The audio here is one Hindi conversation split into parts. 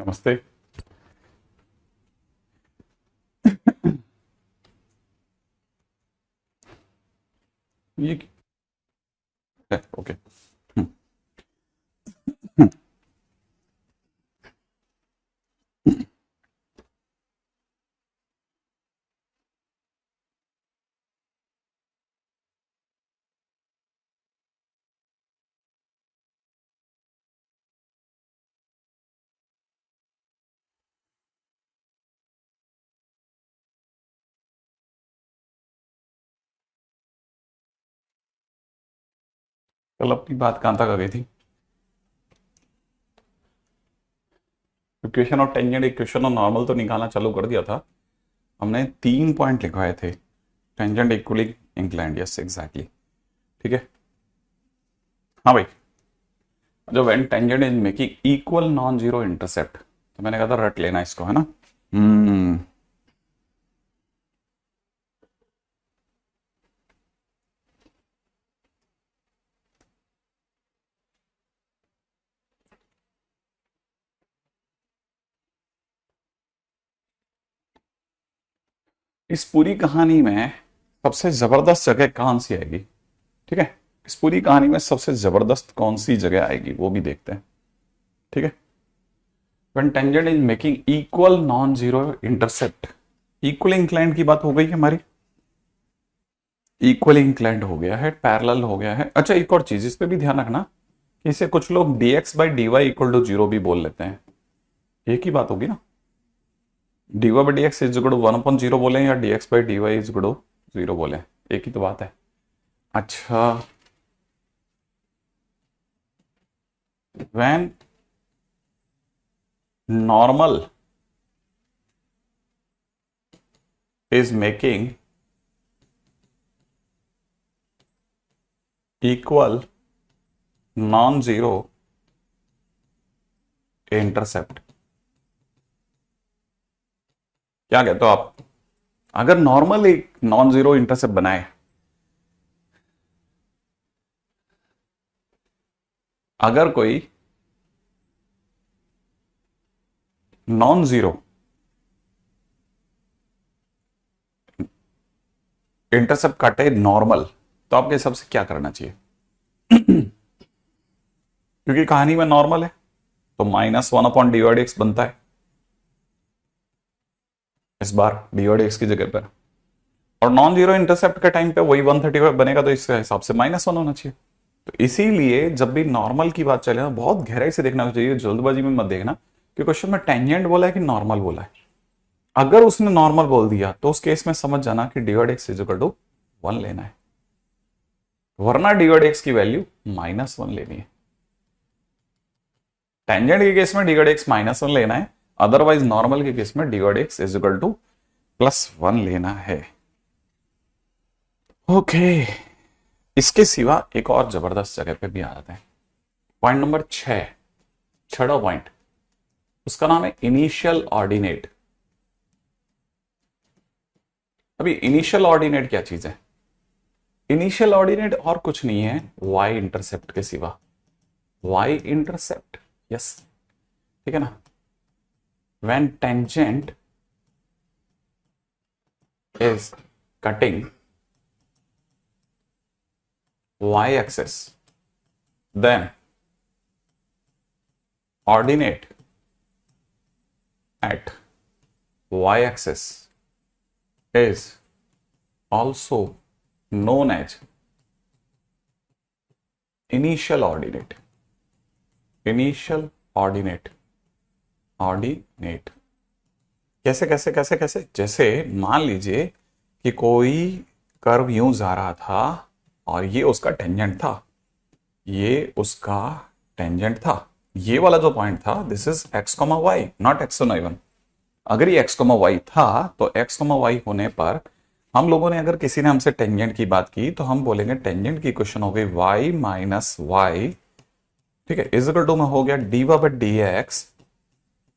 नमस्ते। ये है ओके। हम्म, हम्म, कल अपनी बात कहाँ तक आ गई थी? इक्वेशन और टेंजेंट इक्वेशन और नॉर्मल तो निकालना चालू कर दिया था हमने। 3 पॉइंट लिखवाए थे। Tangent equally inclined, yes exactly. ठीक है। हाँ भाई, जो when tangent is making equal non zero intercept, तो मैंने कहा था रट लेना इसको, है ना। हम्म। इस पूरी कहानी में सबसे जबरदस्त जगह कौन सी आएगी? ठीक है। इस पूरी कहानी में सबसे जबरदस्त कौन सी जगह आएगी वो भी देखते हैं। ठीक है। when tangent is making equal non zero intercept, equal inclined की बात हो गई है हमारी। इक्वल इंक्लाइंड हो गया है, पैरेलल हो गया है। अच्छा, एक और चीज इस पे भी ध्यान रखना कि इसे कुछ लोग dx by d y equal to zero भी बोल लेते हैं। एक ही बात होगी ना। D Y by D x is equal to one upon zero बोले या d x by d y is equal to zero बोले, एक ही तो बात है। अच्छा, when normal is making equal non-zero intercept, क्या कहते हो आप? अगर नॉर्मल एक नॉन जीरो इंटरसेप्ट बनाए, अगर कोई नॉन जीरो इंटरसेप्ट काटे नॉर्मल, तो आपके हिसाब से क्या करना चाहिए? क्योंकि कहानी में नॉर्मल है तो minus one upon d y d x बनता है इस बार डी वाई डी एक्स की जगह पर। और नॉन जीरो इंटरसेप्ट के टाइम पे वही 135 बनेगा, तो इस हिसाब से माइनस वन होना चाहिए। तो इसीलिए जब भी नॉर्मल की बात चले ना, बहुत गहराई से देखना चाहिए, जल्दबाजी में मत देखना कि क्वेश्चन में टेंजेंट बोला है कि नॉर्मल बोला है। अगर उसने नॉर्मल बोल दिया तो उस केस में समझ जाना कि d y x is equal to one लेना है, वरना डी वाई एक्स की वैल्यू माइनस वन लेनी है। टेंजेंट के केस में d y x minus one लेना है, अदरवाइज नॉर्मल के केस में d y x is equal to plus one लेना है। ओके। इसके सिवा एक और जबरदस्त जगह पे भी आ जाते हैं। पॉइंट नंबर 6, छठा पॉइंट, उसका नाम है इनिशियल ऑर्डिनेट। अभी इनिशियल ऑर्डिनेट क्या चीज है? इनिशियल ऑर्डिनेट और कुछ नहीं है वाई इंटरसेप्ट के सिवा। वाई इंटरसेप्ट, यस, ठीक है ना। When tangent is cutting y axis, then ordinate at y axis is also known as initial ordinate. initial ordinate, ordinate कैसे कैसे कैसे कैसे? जैसे मान लीजिए कि कोई कर्व यूं जा रहा था और ये उसका टेंजेंट था, ये उसका टेंजेंट था। ये वाला जो पॉइंट था, this is x comma y, not x one one. अगर ये एक्स कॉमा वाई था तो एक्स कॉमा वाई होने पर हम लोगों ने, अगर किसी ने हमसे टेंजेंट की बात की तो हम बोलेंगे टेंजेंट की इक्वेशन हो गई वाई माइनस वाई, ठीक है, इज इक्वल टू में हो गया D Y by D X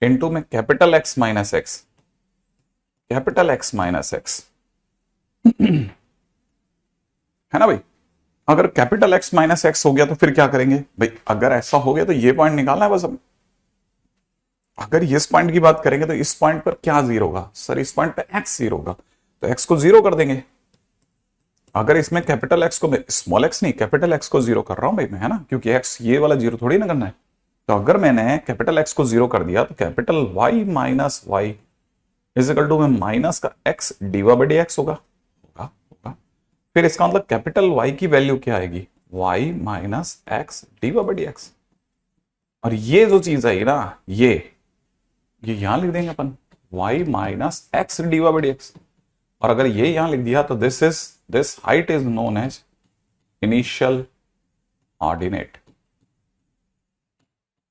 into में capital X minus X, capital X minus X, है ना भाई। अगर कैपिटल एक्स माइनस एक्स हो गया तो फिर क्या करेंगे भाई? अगर ऐसा हो गया तो ये पॉइंट निकालना है बस अब। अगर इस पॉइंट की बात करेंगे तो इस पॉइंट पर क्या जीरो होगा सर, इस पॉइंट पे एक्स जीरो होगा, तो एक्स को जीरो कर देंगे। अगर इसमें कैपिटल एक्स को, स्मॉल एक्स नहीं कैपिटल एक्स को जीरो कर रहा हूं भाई मैं, है ना, क्योंकि एक्स ये वाला जीरो थोड़ी ना करना है। तो अगर मैंने कैपिटल एक्स को जीरो कर दिया तो capital y minus y is equal to में माइनस का x d y by D x होगा, होगा होगा। फिर इसका मतलब कैपिटल वाई की वैल्यू क्या आएगी, y minus x d y by D x. और ये जो चीज आई ना, ये यहां लिख देंगे अपन, y minus x d y by D x. और अगर ये यहां लिख दिया तो this height is known as initial ordinate.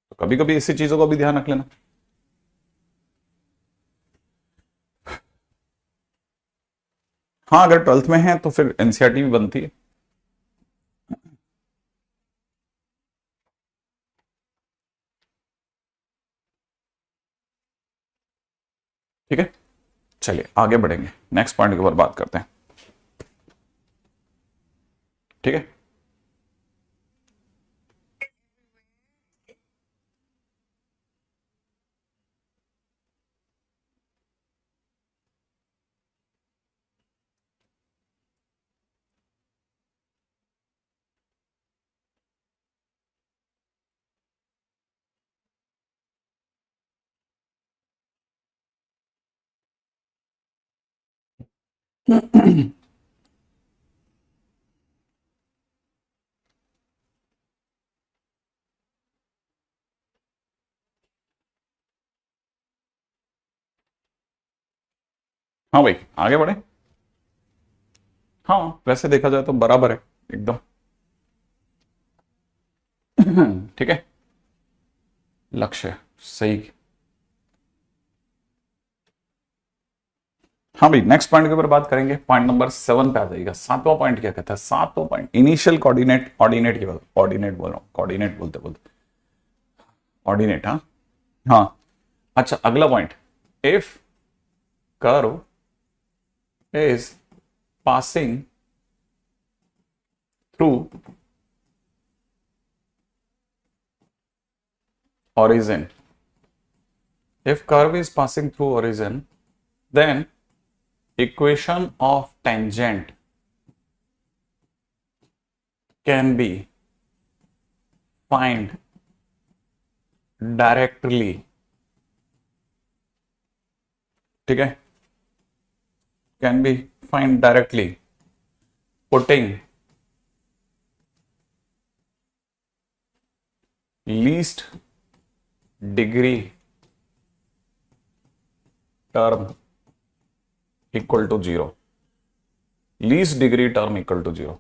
तो कभी कभी ऐसी चीजों को भी ध्यान रख लेना। हाँ, अगर 12th में है तो फिर एनसीईआरटी भी बनती है। ठीक है, चलिए आगे बढ़ेंगे, नेक्स्ट पॉइंट के ऊपर बात करते हैं। ठीक है, हाँ भाई आगे बढ़े। हाँ वैसे देखा जाए तो बराबर है एकदम। ठीक है, लक्ष्य सही। हाँ भाई नेक्स्ट पॉइंट के ऊपर बात करेंगे, पॉइंट नंबर 7 पे आ जाएगा। सातवां पॉइंट क्या कहता है, सातवां पॉइंट इनिशियल कोऑर्डिनेट, ऑर्डिनेट की बात, ऑर्डिनेट बोल रहा हूँ, कोऑर्डिनेट बोलते बोलते ऑर्डिनेट। हाँ हाँ, अच्छा अगला point, if curve is passing through origin, if curve is passing through origin, then equation of tangent can be find directly। ठीक है, can be find directly putting least degree term equal to zero, least degree term equal to zero,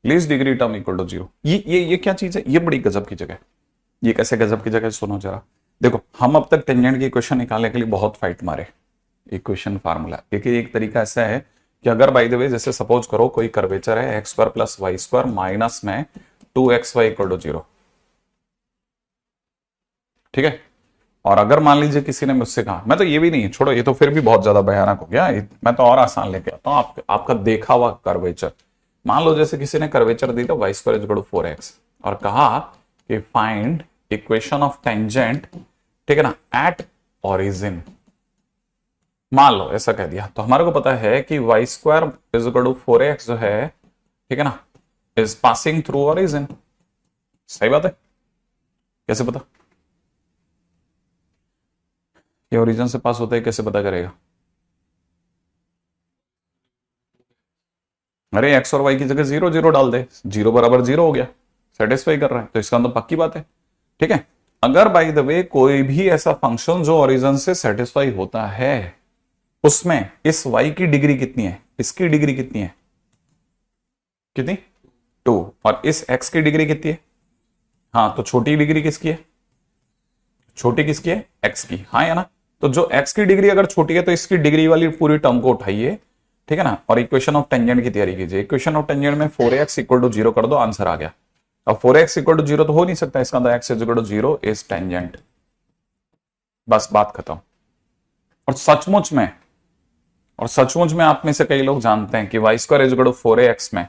least degree term equal to zero. ये क्या चीज है, ये बड़ी गजब की जगह है। ये कैसे गजब की जगह, सुनो जरा। देखो हम अब तक टेंजेंट की इक्वेशन निकालने के लिए बहुत फाइट मारे, इक्वेशन फार्मूला। देखिए एक तरीका ऐसा है कि अगर बाय द वे जैसे सपोज करो कोई कर्वेचर है x square plus y square minus में 2xy इक्वल टू जीरो। ठीक है, और अगर मान लीजिए किसी ने मुझसे कहा, मैं तो ये भी नहीं छोड़ो, ये तो फिर भी बहुत ज्यादा भयानक हो गया, मैं तो और आसान लेके आता हूं आपका देखा हुआ कर्वेचर। मान लो जैसे किसी ने कर्वेचर दी तो Y square equal to 4x और कहा कि फाइंड इक्वेशन ऑफ टेंजेंट, ठीक है ना, एट ओरिजिन। मान लो ऐसा कह दिया तो हमारे को पता है कि y square is equal to 4x जो है, ठीक है ना, इज पासिंग थ्रू ओरिजिन। सही बात है, कैसे पता ये ओरिजिन से पास होता है, कैसे पता करेगा? अरे एक्स और वाई की जगह जीरो जीरो डाल दे, जीरो बराबर जीरो हो गया, सेटिस्फाई कर रहा है, तो इसका मतलब पक्की बात है। ठीक है, अगर बाय द वे कोई भी ऐसा फंक्शन जो ओरिजिन से सेटिस्फाई होता है, उसमें इस वाई की डिग्री कितनी है, इसकी डिग्री कितनी है, कितनी, 2, और इस एक्स की डिग्री कितनी है, हाँ तो छोटी डिग्री किसकी है, छोटी किसकी है, एक्स की, हाँ या ना। तो जो एक्स की डिग्री अगर छोटी है तो इसकी डिग्री वाली पूरी टर्म को उठाइए, ठीक है ना, और इक्वेशन ऑफ टेंजेंट की तैयारी कीजिए। इक्वेशन ऑफ टेंजेंट में 4x इक्वल टू जीरो कर दो, आंसर आ गया। अब 4x इक्वल टू जीरो तो हो नहीं सकता, इसका मतलब x equal to zero is tangent, बस बात खत्म। और सचमुच में आप में से कई लोग जानते हैं कि y square is equal to 4ax में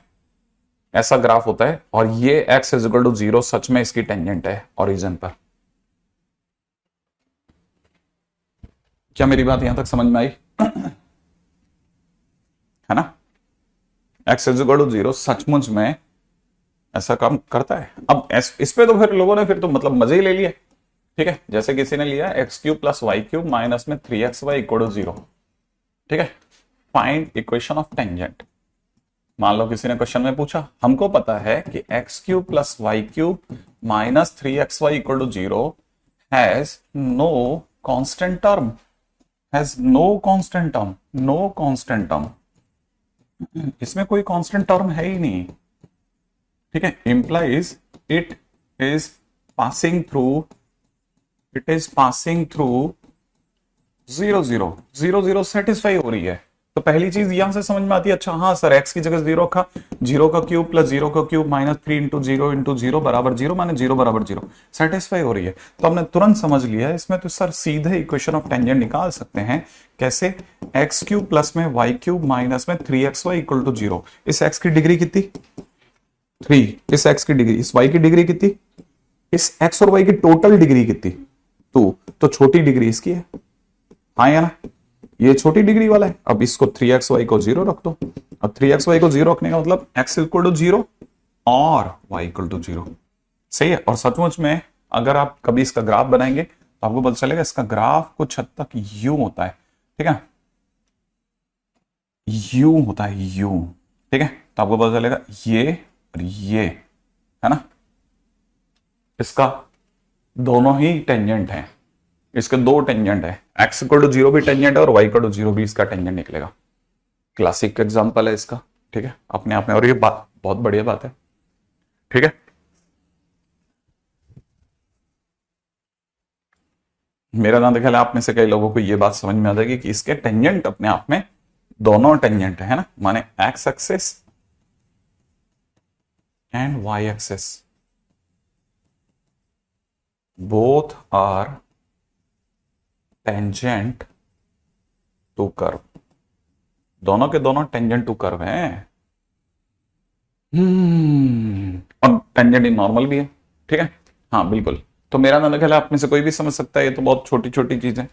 ऐसा ग्राफ होता है, और ये x is equal to zero सच में इसकी टेंजेंट है ओरिजिन पर। क्या मेरी बात यहां तक समझ में आई? है ना? एक्स इज इक्वल टू 0 सचमुच में ऐसा काम करता है। अब इस पे तो फिर लोगों ने फिर तो मतलब मजे ही ले लिए। ठीक है, जैसे किसी ने लिया x cube plus y cube minus में 3xy इक्वल टू 0। ठीक है, फाइंड इक्वेशन ऑफ टेंजेंट। मान लो किसी ने क्वेश्चन में पूछा, हमको पता है कि x cube plus y cube minus 3xy equal to 0 has no constant term, has no constant term, no constant term. इसमें कोई कांस्टेंट टर्म है ही नहीं। ठीक है, implies it is passing through, it is passing through 0 0 0 0 satisfy हो रही है। तो पहली चीज यहां से समझ में आती है, अच्छा हाँ सर एक्स की जगह 0 रखा, 0 का क्यूब प्लस 0 का क्यूब माइनस 3 इंटू 0 बराबर 0 माने 0 बराबर 0 सेटिस्फाई हो रही है। तो हमने तुरंत समझ लिया है इसमें तो सर सीधे इक्वेशन ऑफ टेंजेंट निकाल सकते हैं। कैसे? एक्स क्यूब प्लस में वाई क्यूब माइनस में 3xy इक्वल टू 0। इस एक्स की डिग्री कितनी? 3। इस एक्स की डिग्री, इस वाई की डिग्री कितनी? इस एक्स और वाई की टोटल डिग्री कितनी? 2। तो छोटी डिग्री इसकी है, हाँ या ना? ये छोटी डिग्री वाला है। अब इसको 3xy को 0 रख दो। अब 3xy को 0 रखने का मतलब x इक्वल टू 0 और y इक्वल टू 0। सही है। और सचमुच में अगर आप कभी इसका ग्राफ बनाएंगे तो आपको पता चलेगा इसका ग्राफ कुछ हद तक यूं होता है। ठीक है, यूं होता है, यूं। ठीक है, तो आपको पता चलेगा ये और ये, है ना, इसका दोनों ही टेंजेंट है। इसके दो टेंजेंट है, एक्स इक्वल टू 0 भी टेंजेंट है और वाई इक्वल टू 0 भी इसका टेंजेंट निकलेगा। क्लासिक एग्जांपल है इसका। ठीक है, अपने आप में, और ये बात बहुत बढ़िया बात है। ठीक है, मेरा नाम ख्याल है आप में से कई लोगों को ये बात समझ में आ जाएगी कि इसके टेंजेंट अपने आप में दोनों टेंजेंट है ना, माने x axis and y axis both are tangent to curve. दोनों के दोनों टेंजेंट टू कर्व हैं। और टेंजेंट इन नॉर्मल भी है। ठीक है, हाँ बिल्कुल। तो मेरा नाम ख्याल है आप में से कोई भी समझ सकता है, ये तो बहुत छोटी छोटी चीज है।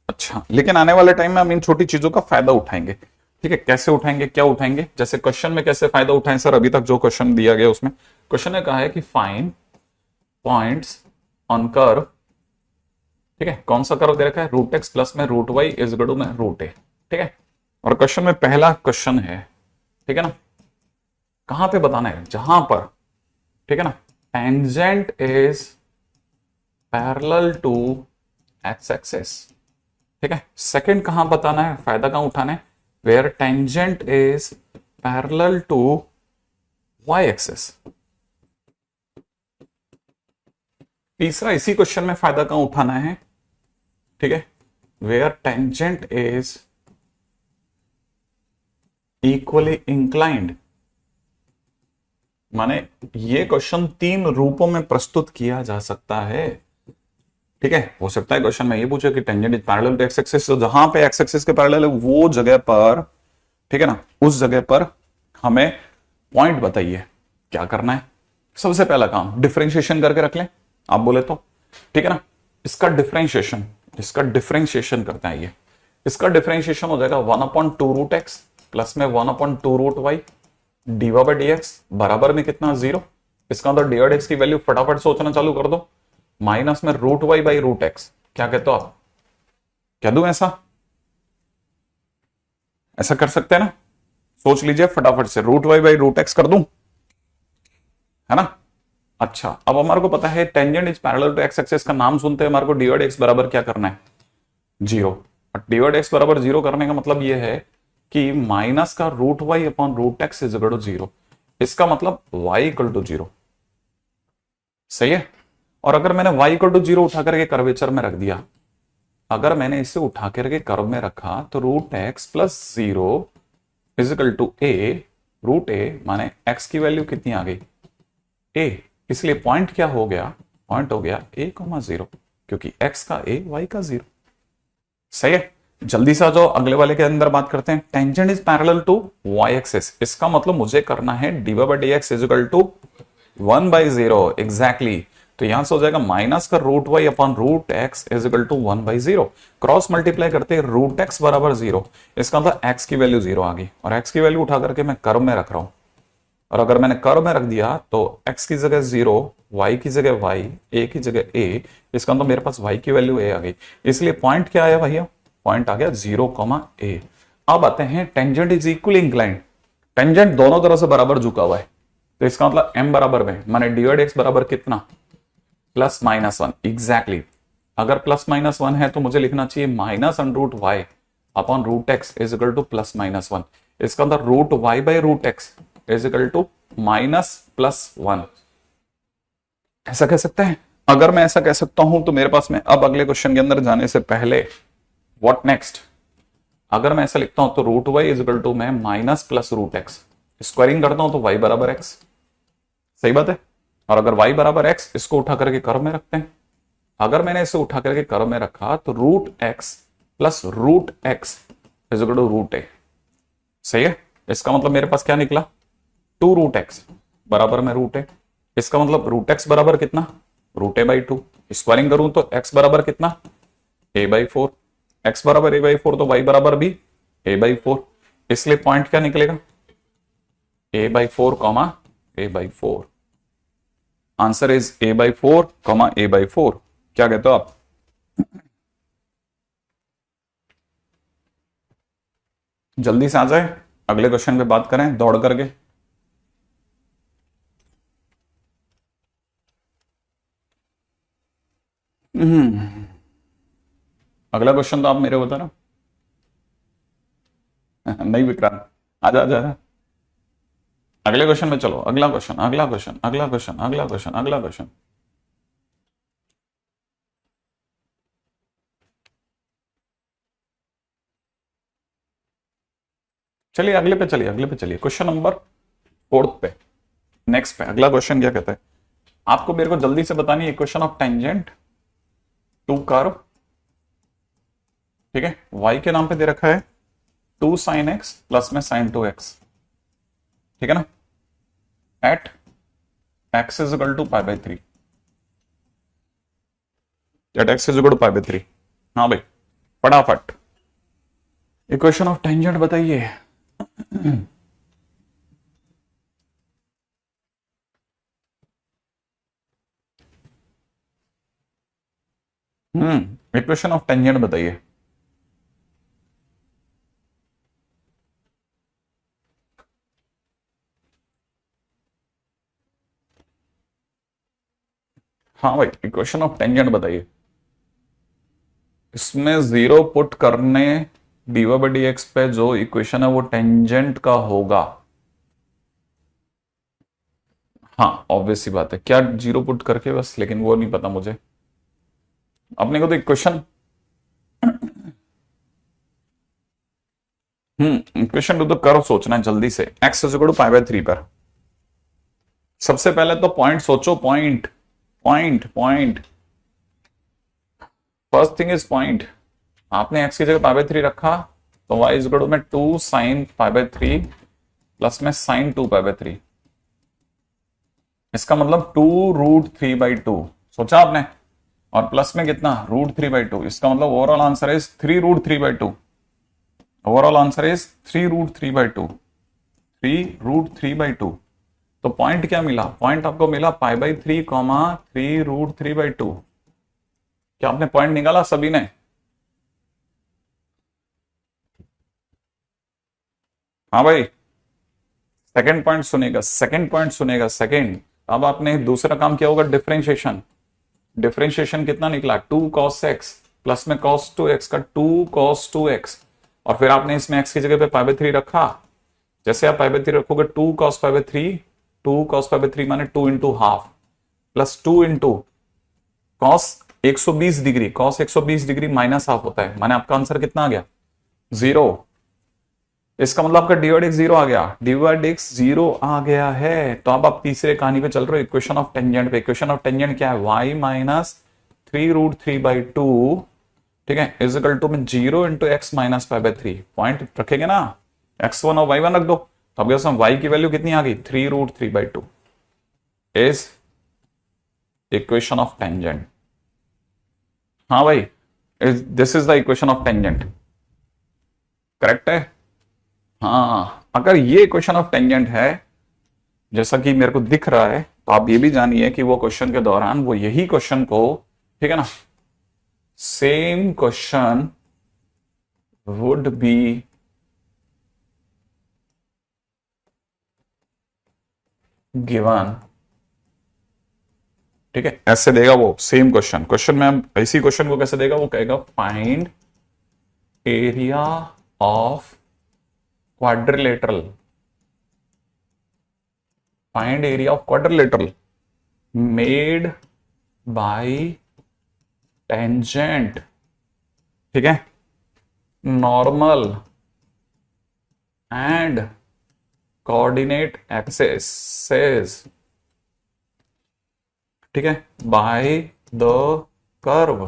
अच्छा, लेकिन आने वाले टाइम में हम इन छोटी चीजों का फायदा उठाएंगे। ठीक है, कैसे उठाएंगे, क्या उठाएंगे? जैसे क्वेश्चन में कैसे फायदा उठाएं सर? अभी तक जो क्वेश्चन दिया गया उसमें क्वेश्चन ने कहा है कि फाइंड पॉइंट्स ऑन कर्व। ठीक है, कौन सा कर्व दे रखा है? रूट एक्स प्लस में root y is equal to में रूट ए। ठीक है, और क्वेश्चन में पहला क्वेश्चन है, ठीक है ना, कहां पे बताना है? जहां पर, ठीक है ना, tangent is parallel to x axis. ठीक है, सेकंड कहां बताना है, फायदा कहां उठाना है? Where tangent is parallel to y axis. तीसरा इसी क्वेश्चन में फायदा कहां उठाना है? ठीक है, where tangent is equally inclined. माने ये क्वेश्चन तीन रूपों में प्रस्तुत किया जा सकता है। ठीक है, हो सकता है क्वेश्चन में ये पूछे कि tangent is parallel to x axis, तो जहां पे एक्स एक्सिस के पैरेलल है वो जगह पर, ठीक है ना, उस जगह पर हमें पॉइंट बताइए, क्या करना है? सबसे पहला काम डिफरेंशिएशन करके रख लें, आप बोले तो। ठीक है ना, इसका डिफरेंशिएशन करते हैं। ये इसका डिफरेंशिएशन हो जाएगा 1/2 रूट एक्स प्लस में 1/2 root y d y by D x बराबर में कितना? 0। इसका मतलब डी एक्स की वैल्यू फटाफट सोचना चालू कर दो, माइनस में root y by root x. क्या कहते हो आप? कह दूं ऐसा? ऐसा कर सकते हैं ना? सोच लीजिए फटाफट से, root y by root x कर दूं, है ना? अच्छा, अब हमारे को पता है tangent is parallel to x axis का नाम सुनते हैं हमारे को डी एक्स बराबर क्या करना है? 0। डी एक्स बराबर 0 करने का मतलब यह है कि माइनस का root y upon root x is equal to 0। इसका मतलब वाई इक्वल टू 0। सही है। और अगर मैंने y इक्वल टू 0 उठा करके कर्वेचर में रख दिया, अगर मैंने इसे उठा करके कर्व में रखा तो root x plus 0 is equal to A, root A माने x की वैल्यू कितनी आ गई? a। इसलिए पॉइंट क्या हो गया? पॉइंट हो गया a,0, क्योंकि x का a, y का 0। सही है। जल्दी से जो अगले वाले के अंदर बात करते हैं, tangent is parallel to y axis. इसका मतलब मुझे करना है dy by dx is equal to 1/0। Exactly. तो यहां से हो जाएगा माइनस का root y upon root x is equal to 1/0। Cross multiply करते हैं रूट एक्स बराबर 0, इसका मतलब एक्स की वैल्यू 0 आ गई, और एक्स की वैल्यू उठा करके मैं कर्व में रख रहा हूं, और अगर मैंने कर्व में रख दिया तो x की जगह 0, y की जगह y, a की जगह a, इसका मतलब मेरे पास y की वैल्यू a आ गई। इसलिए पॉइंट क्या आया भैया, पॉइंट आ गया 0, a। अब आते हैं tangent is equally inclined. Tangent दोनों तरफ से बराबर झुका हुआ है, तो इसका मतलब m बराबर में माने dy/dx बराबर कितना, +-1 एग्जैक्टली। अगर +-1 है तो मुझे लिखना चाहिए -√y upon root x is equal to +-1। इसका मतलब root y by root x is equal to -+1। ऐसा कह सकते हैं। अगर मैं ऐसा कह सकता हूं तो मेरे पास में अब अगले क्वेश्चन के अंदर जाने से पहले व्हाट नेक्स्ट, अगर मैं ऐसा लिखता हूं तो root y is equal to मैं -+√x, स्क्वायरिंग करता हूं तो y बराबर x, सही बात है। और अगर y बराबर x, इसको उठा करके कर्व में रखते हैं। अगर मैंने इसे उठा करके कर्व में रखा तो √x plus √x is equal to √a, सही है। इसका मतलब मेरे पास क्या निकला, 2√x बराबर में √a। इसका मतलब √x बराबर कितना, √a/2। स्क्वायरिंग करूं तो x बराबर कितना, a/4। x बराबर a/4 तो y बराबर भी a/4, इसलिए पॉइंट क्या निकलेगा, a/4, a/4। Answer is a/4, a/4। क्या कहते हो आप। जल्दी से आ जाए, अगले क्वेश्चन पे बात करें दौड़ करके। अगला क्वेश्चन तो आप मेरे बता रहे हो। नहीं विक्रांत, आजा आजा आजा। अगले क्वेश्चन में चलो, अगला क्वेश्चन, अगला क्वेश्चन, अगला क्वेश्चन, अगला क्वेश्चन, अगला क्वेश्चन। चलिए अगले पे चलिए, अगले पे चलिए, क्वेश्चन नंबर 4 पे, नेक्स्ट पे। अगला क्वेश्चन क्या कहता है, आपको मेरे को जल्दी से बतानी है equation of tangent to curve, ठीक है। y के नाम पे दे रखा है 2 sin x प्लस में sin 2x, ठीक है ना, at x is equal to π/3, at x is equal to π/3। हाँ भाई फटाफट इक्वेशन ऑफ टेंजेंट बताइए। इक्वेशन ऑफ टेंजेंट बताइए। हाँ भाई इक्वेशन ऑफ टेंजेंट बताइए। इसमें 0 पुट करने dy/dx पे जो इक्वेशन है वो टेंजेंट का होगा। हाँ ऑब्वियस सी बात है, क्या 0 पुट करके बस, लेकिन वो नहीं पता मुझे। अपने को तो equation equation two the curve सोचना है जल्दी से। x इज इक्वल टू π/3 पर सबसे पहले तो पॉइंट सोचो, point point point, first thing is point. आपने x की जगह π/3 रखा तो y इज इक्वल टू में 2 sin π/3 प्लस में sin 2π/3, इसका मतलब 2√3/2 सोचा आपने, और प्लस में कितना √3/2, इसका मतलब overall answer is 3√3/2। Overall answer is 3√3/2, 3√3/2। तो पॉइंट क्या मिला, पॉइंट आपको मिला π/3, 3√3/2। क्या आपने पॉइंट निकाला सभी ने। हाँ भाई सेकंड पॉइंट सुनेगा, सेकंड पॉइंट सुनेगा, सेकंड। अब आपने दूसरा काम किया होगा डिफरेंशिएशन। डिफरेंशिएशन कितना निकला, 2 cos x प्लस में cos 2x का 2 cos 2x, और फिर आपने इसमें x की जगह पे π/3 रखा। जैसे आप π/3 रखोगे 2 cos π/3, 2 cos π/3 माने 2 into half plus 2 into cos 120 degree, cos 120 degree minus half होता है, माने आपका आंसर कितना आ गया 0। इसका मतलब आपका dy/dx 0 आ गया, dy/dx 0 आ गया है। तो अब आप तीसरे कहानी पे चल रहे हो, इक्वेशन ऑफ टेंजेंट पे। इक्वेशन ऑफ टेंजेंट क्या है, y माइनस 3√3/2, ठीक है, इज इक्वल टू में 0 इंटू एक्स माइनस π/3। पॉइंट रखेंगे ना, x1 और y1 रख दो, तो अब y की वैल्यू कितनी आ गई 3√3/2 इज इक्वेशन ऑफ टेंजेंट। हाँ भाई, this is the equation of tangent, correct है। हाँ, अगर ये इक्वेशन ऑफ टेंजेंट है जैसा कि मेरे को दिख रहा है, तो आप ये भी जानिए कि वो क्वेश्चन के दौरान वो यही क्वेश्चन को, ठीक है ना, same question would be given, ठीक है, ऐसे देगा वो सेम क्वेश्चन। क्वेश्चन में इसी क्वेश्चन को कैसे देगा, वो कहेगा find area of quadrilateral, find area of quadrilateral made by tangent, ठीक है, नॉर्मल एंड कोऑर्डिनेट एक्सेस, ठीक है, बाय द कर्व,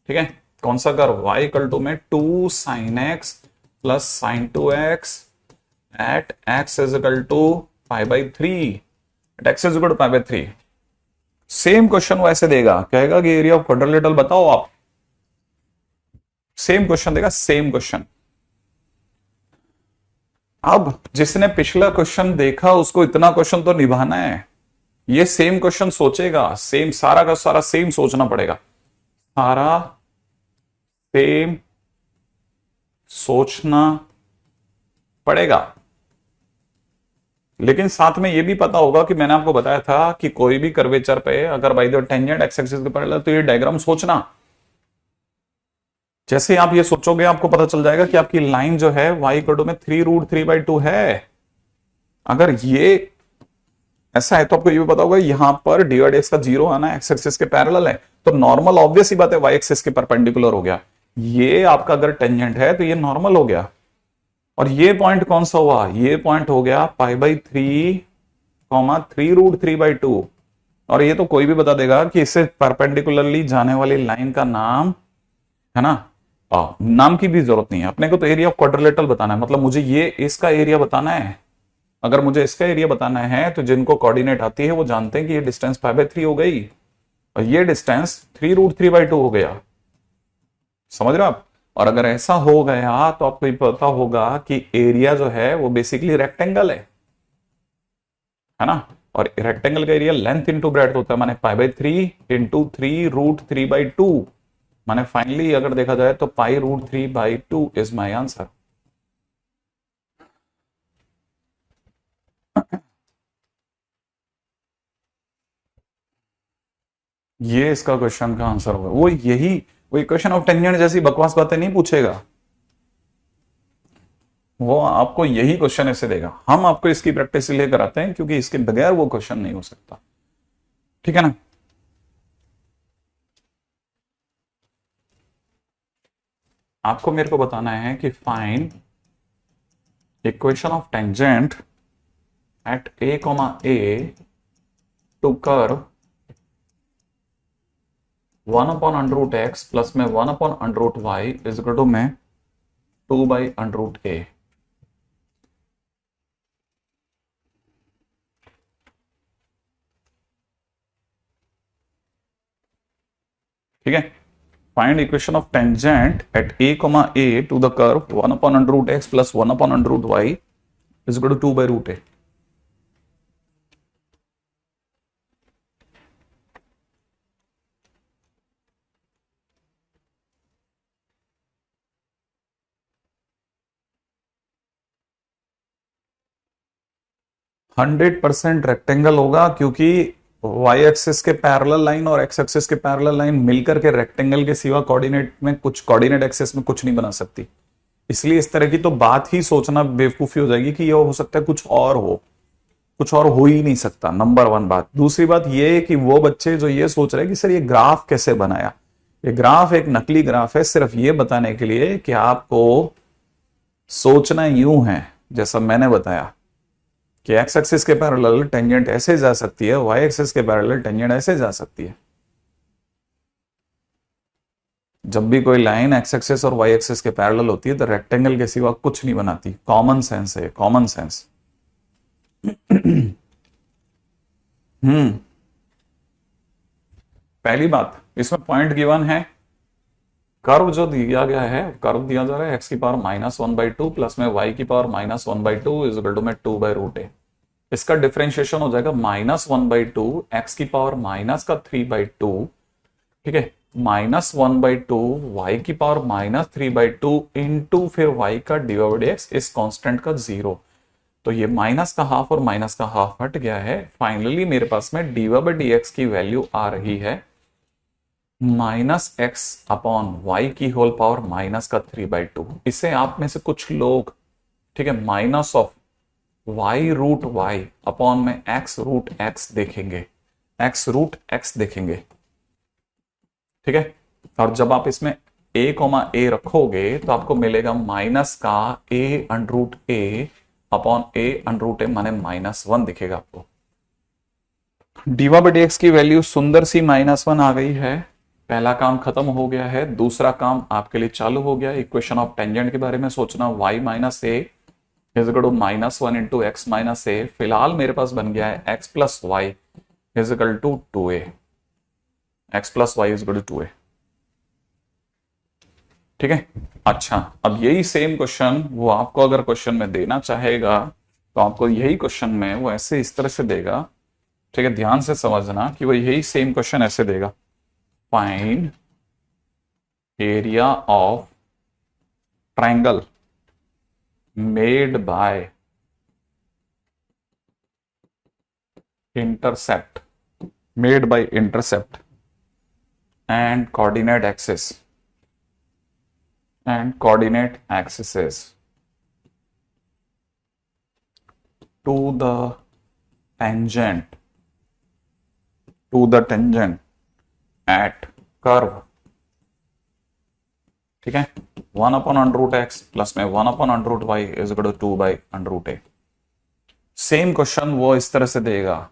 ठीक है, कौन सा कर्व, y इक्वल टू में 2 sin x plus sine 2x at x is equal to π/3, at x is equal to π/3। Same question वो ऐसे देगा, कहेगा कि एरिया ऑफ क्वाड्रिलेटरल बताओ आप, सेम क्वेश्चन देगा, सेम क्वेश्चन। अब जिसने पिछला क्वेश्चन देखा उसको इतना क्वेश्चन तो निभाना है, ये सेम क्वेश्चन सोचेगा, सेम सारा का सारा सेम सोचना पड़ेगा, सारा सेम सोचना पड़ेगा। लेकिन साथ में ये भी पता होगा कि मैंने आपको बताया था कि कोई भी कर्वेचर पे अगर by the tangent x axis के पैरेलल, तो ये डायग्राम सोचना, जैसे आप ये सोचोगे आपको पता चल जाएगा कि आपकी लाइन जो है y इक्वल टू में 3√3/2 है। अगर ये ऐसा है तो आपको ये भी पता होगा यहां पर डिवाइड एक्स का 0 आना एक्स एक्सिस के पैरेलल है, तो नॉर्मल ऑब्वियस ही बात है y एक्सिस के परपेंडिकुलर हो गया। ये आपका अगर टेंजेंट है तो ये नॉर्मल हो गया। और ये पॉइंट कौन सा हुआ, ये पॉइंट हो गया π/3, 3√3/2। और ये तो कोई भी बता देगा कि इससे परपेंडिकुलरली जाने वाली लाइन का नाम है ना, नाम की भी जरूरत नहीं है, अपने को तो एरिया ऑफ क्वाड्रिलेटरल बताना है, मतलब मुझे ये इसका एरिया बताना है। अगर मुझे इसका एरिया बताना है तो जिनको कोऑर्डिनेट आती है वो जानते हैं कि ये डिस्टेंस π/3 हो गई और ये डिस्टेंस 3√3/2 हो गया, समझ रहे हो आप। और अगर ऐसा हो गया तो आपको ये पता होगा कि एरिया जो है वो बेसिकली रेक्टेंगल है ना, और रेक्टेंगल का एरिया लेंथ इंटू ब्रेड्थ होता है, माने π/3 इंटू 3√3/2, माने फाइनली अगर देखा जाए तो π√3/2 इज माई आंसर। ये इसका क्वेश्चन का आंसर होगा। वो यही वो इक्वेशन ऑफ टेंजेंट जैसी बकवास बातें नहीं पूछेगा, वो आपको यही क्वेश्चन ऐसे देगा। हम आपको इसकी प्रैक्टिस इसलिए कराते हैं क्योंकि इसके बगैर वो क्वेश्चन नहीं हो सकता, ठीक है ना। आपको मेरे को बताना है कि find equation of tangent at a, to curve 1/√x plus में 1/√y इज इक्वल टू में 2/√a। ठीक है, find equation of tangent at a, to the curve 1/√x plus 1/√y is equal to 2/√a। Hundred percent rectangle होगा क्योंकि y एक्सिस के पैरेलल लाइन और x एक्सिस के पैरेलल लाइन मिलकर के रेक्टेंगल के सिवा कोऑर्डिनेट एक्सिस में कुछ नहीं बना सकती। इसलिए इस तरह की तो बात ही सोचना बेवकूफी हो जाएगी कि ये हो सकता है कुछ और हो ही नहीं सकता, नंबर 1 बात। दूसरी बात ये कि वो बच्चे जो ये सोच रहे हैं कि सर ये ग्राफ कैसे बनाया, ये ग्राफ एक नकली ग्राफ है सिर्फ ये बताने के लिए कि आपको सोचना यूं है जैसा मैंने बताया कि एक्स एक्सिस के पैरेलल टेंजेंट ऐसे जा सकती है, वाई एक्सिस के पैरेलल टेंजेंट ऐसे जा सकती है। जब भी कोई लाइन एक्स एक्सिस और वाई एक्सिस के पैरेलल होती है तो रेक्टेंगल के सिवा कुछ नहीं बनाती। कॉमन सेंस है, कॉमन सेंस। पहली बात, इसमें पॉइंट गिवन है, कर्व जो दिया गया है, कर्व दिया जा रहा है एक्स की पावर -1/2 प्लस में y की पावर -1/2 इज इक्वल टू में 2/√a। इसका डिफरेंशिएशन हो जाएगा -1/2 एक्स की पावर -3/2, ठीक है, -1/2 y की पावर -3/2 इंटू फिर y का डिवाइड एक्स इस कांस्टेंट का 0। तो ये माइनस का हाफ और माइनस का हाफ हट गया है। फाइनली मेरे पास में dy/dx की वैल्यू आ रही है -x/y की होल पावर -3/2। इसे आप में से कुछ लोग, ठीक है, -y√y अपॉन में x√x देखेंगे, x√x देखेंगे, ठीक है। और जब आप इसमें a, रखोगे तो आपको मिलेगा माइनस का a√a अपॉन a√a माने -1 दिखेगा आपको। dy/dx की वैल्यू सुंदर सी -1 आ गई है। पहला काम खत्म हो गया है, दूसरा काम आपके लिए चालू हो गया। इक्वेशन ऑफ टेंजेंट के बारे में सोचना, y minus A is equal to -1 into X minus A. फिलहाल मेरे पास बन गया है x plus Y is equal to 2a, x plus Y is equal to 2a, ठीक है। अच्छा, अब यही सेम क्वेश्चन वो आपको अगर क्वेश्चन में देना चाहेगा तो आपको यही क्वेश्चन में वो ऐसे इस तरह से देगा, ठीक है। ध्यान से समझना कि वो यही सेम क्वेश्चन ऐसे देगा, find area of triangle made by intercept and coordinate axis to the tangent at curve, ठीक है, 1/√x प्लस में 1/√y is equal to 2/√a। Same question वो इस तरह से देगा,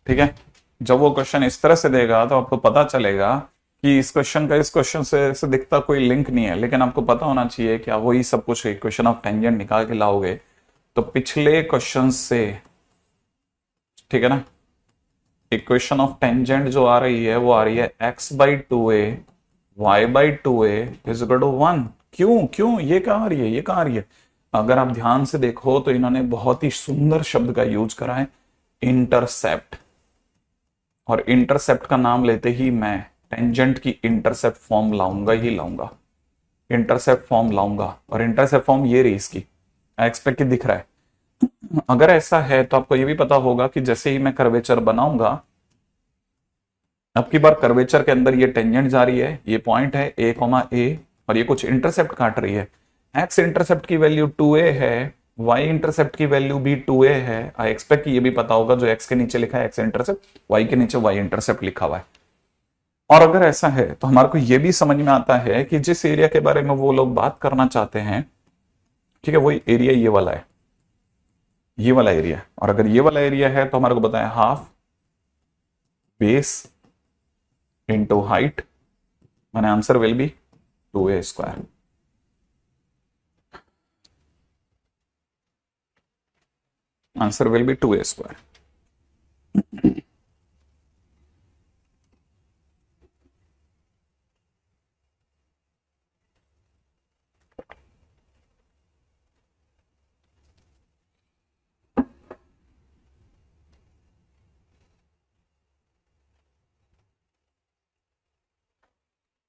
ठीक है। जब वो क्वेश्चन इस तरह से देगा तो आपको पता चलेगा कि इस क्वेश्चन का इस क्वेश्चन से दिखता कोई लिंक नहीं है, लेकिन आपको पता होना चाहिए कि आप वही सब कुछ इक्वेशन ऑफ टेंजेंट निकाल के लाओगे तो पिछले क्वेश्चन से, ठीक है ना, इक्वेशन ऑफ टेंजेंट जो आ रही है वो आ रही है x/2a y/2a is equal to 1। क्यों क्यों ये कहां आ रही है, ये कहां आ रही है? अगर आप ध्यान से देखो तो इन्होंने बहुत ही सुंदर शब्द का यूज करा है, इंटरसेप्ट। और इंटरसेप्ट का नाम लेते ही मैं टेंजेंट की इंटरसेप्ट फॉर्म लाऊंगा ही लाऊंगा, इंटरसेप्ट फॉर्म लाऊंगा। और इंटरसेप्ट फॉर्म ये रही इसकी, एक्सपेक्ट की दिख रहा है। अगर ऐसा है तो आपको ये भी पता होगा कि जैसे ही मैं कर्वेचर बनाऊंगा, अब की बार कर्वेचर के अंदर ये टेंजेंट जा रही है, ये पॉइंट है a, और ये कुछ इंटरसेप्ट काट रही है। एक्स इंटरसेप्ट की वैल्यू 2a है, y इंटरसेप्ट की वैल्यू भी 2a है। आई एक्सपेक्ट ये भी पता होगा जो x के नीचे लिखा है x इंटरसेप्ट, y के नीचे y इंटरसेप्ट लिखा हुआ है। और अगर ऐसा है तो हमारे को ये भी समझ में आता है कि जिस एरिया के बारे में वो लोग बात करना चाहते हैं, ठीक है, वही एरिया ये वाला है, ये वाला एरिया। और अगर ये वाला एरिया है तो हमारे को बताया हाफ बेस इंटू हाइट, माने answer will be 2a²। Answer will be 2a²।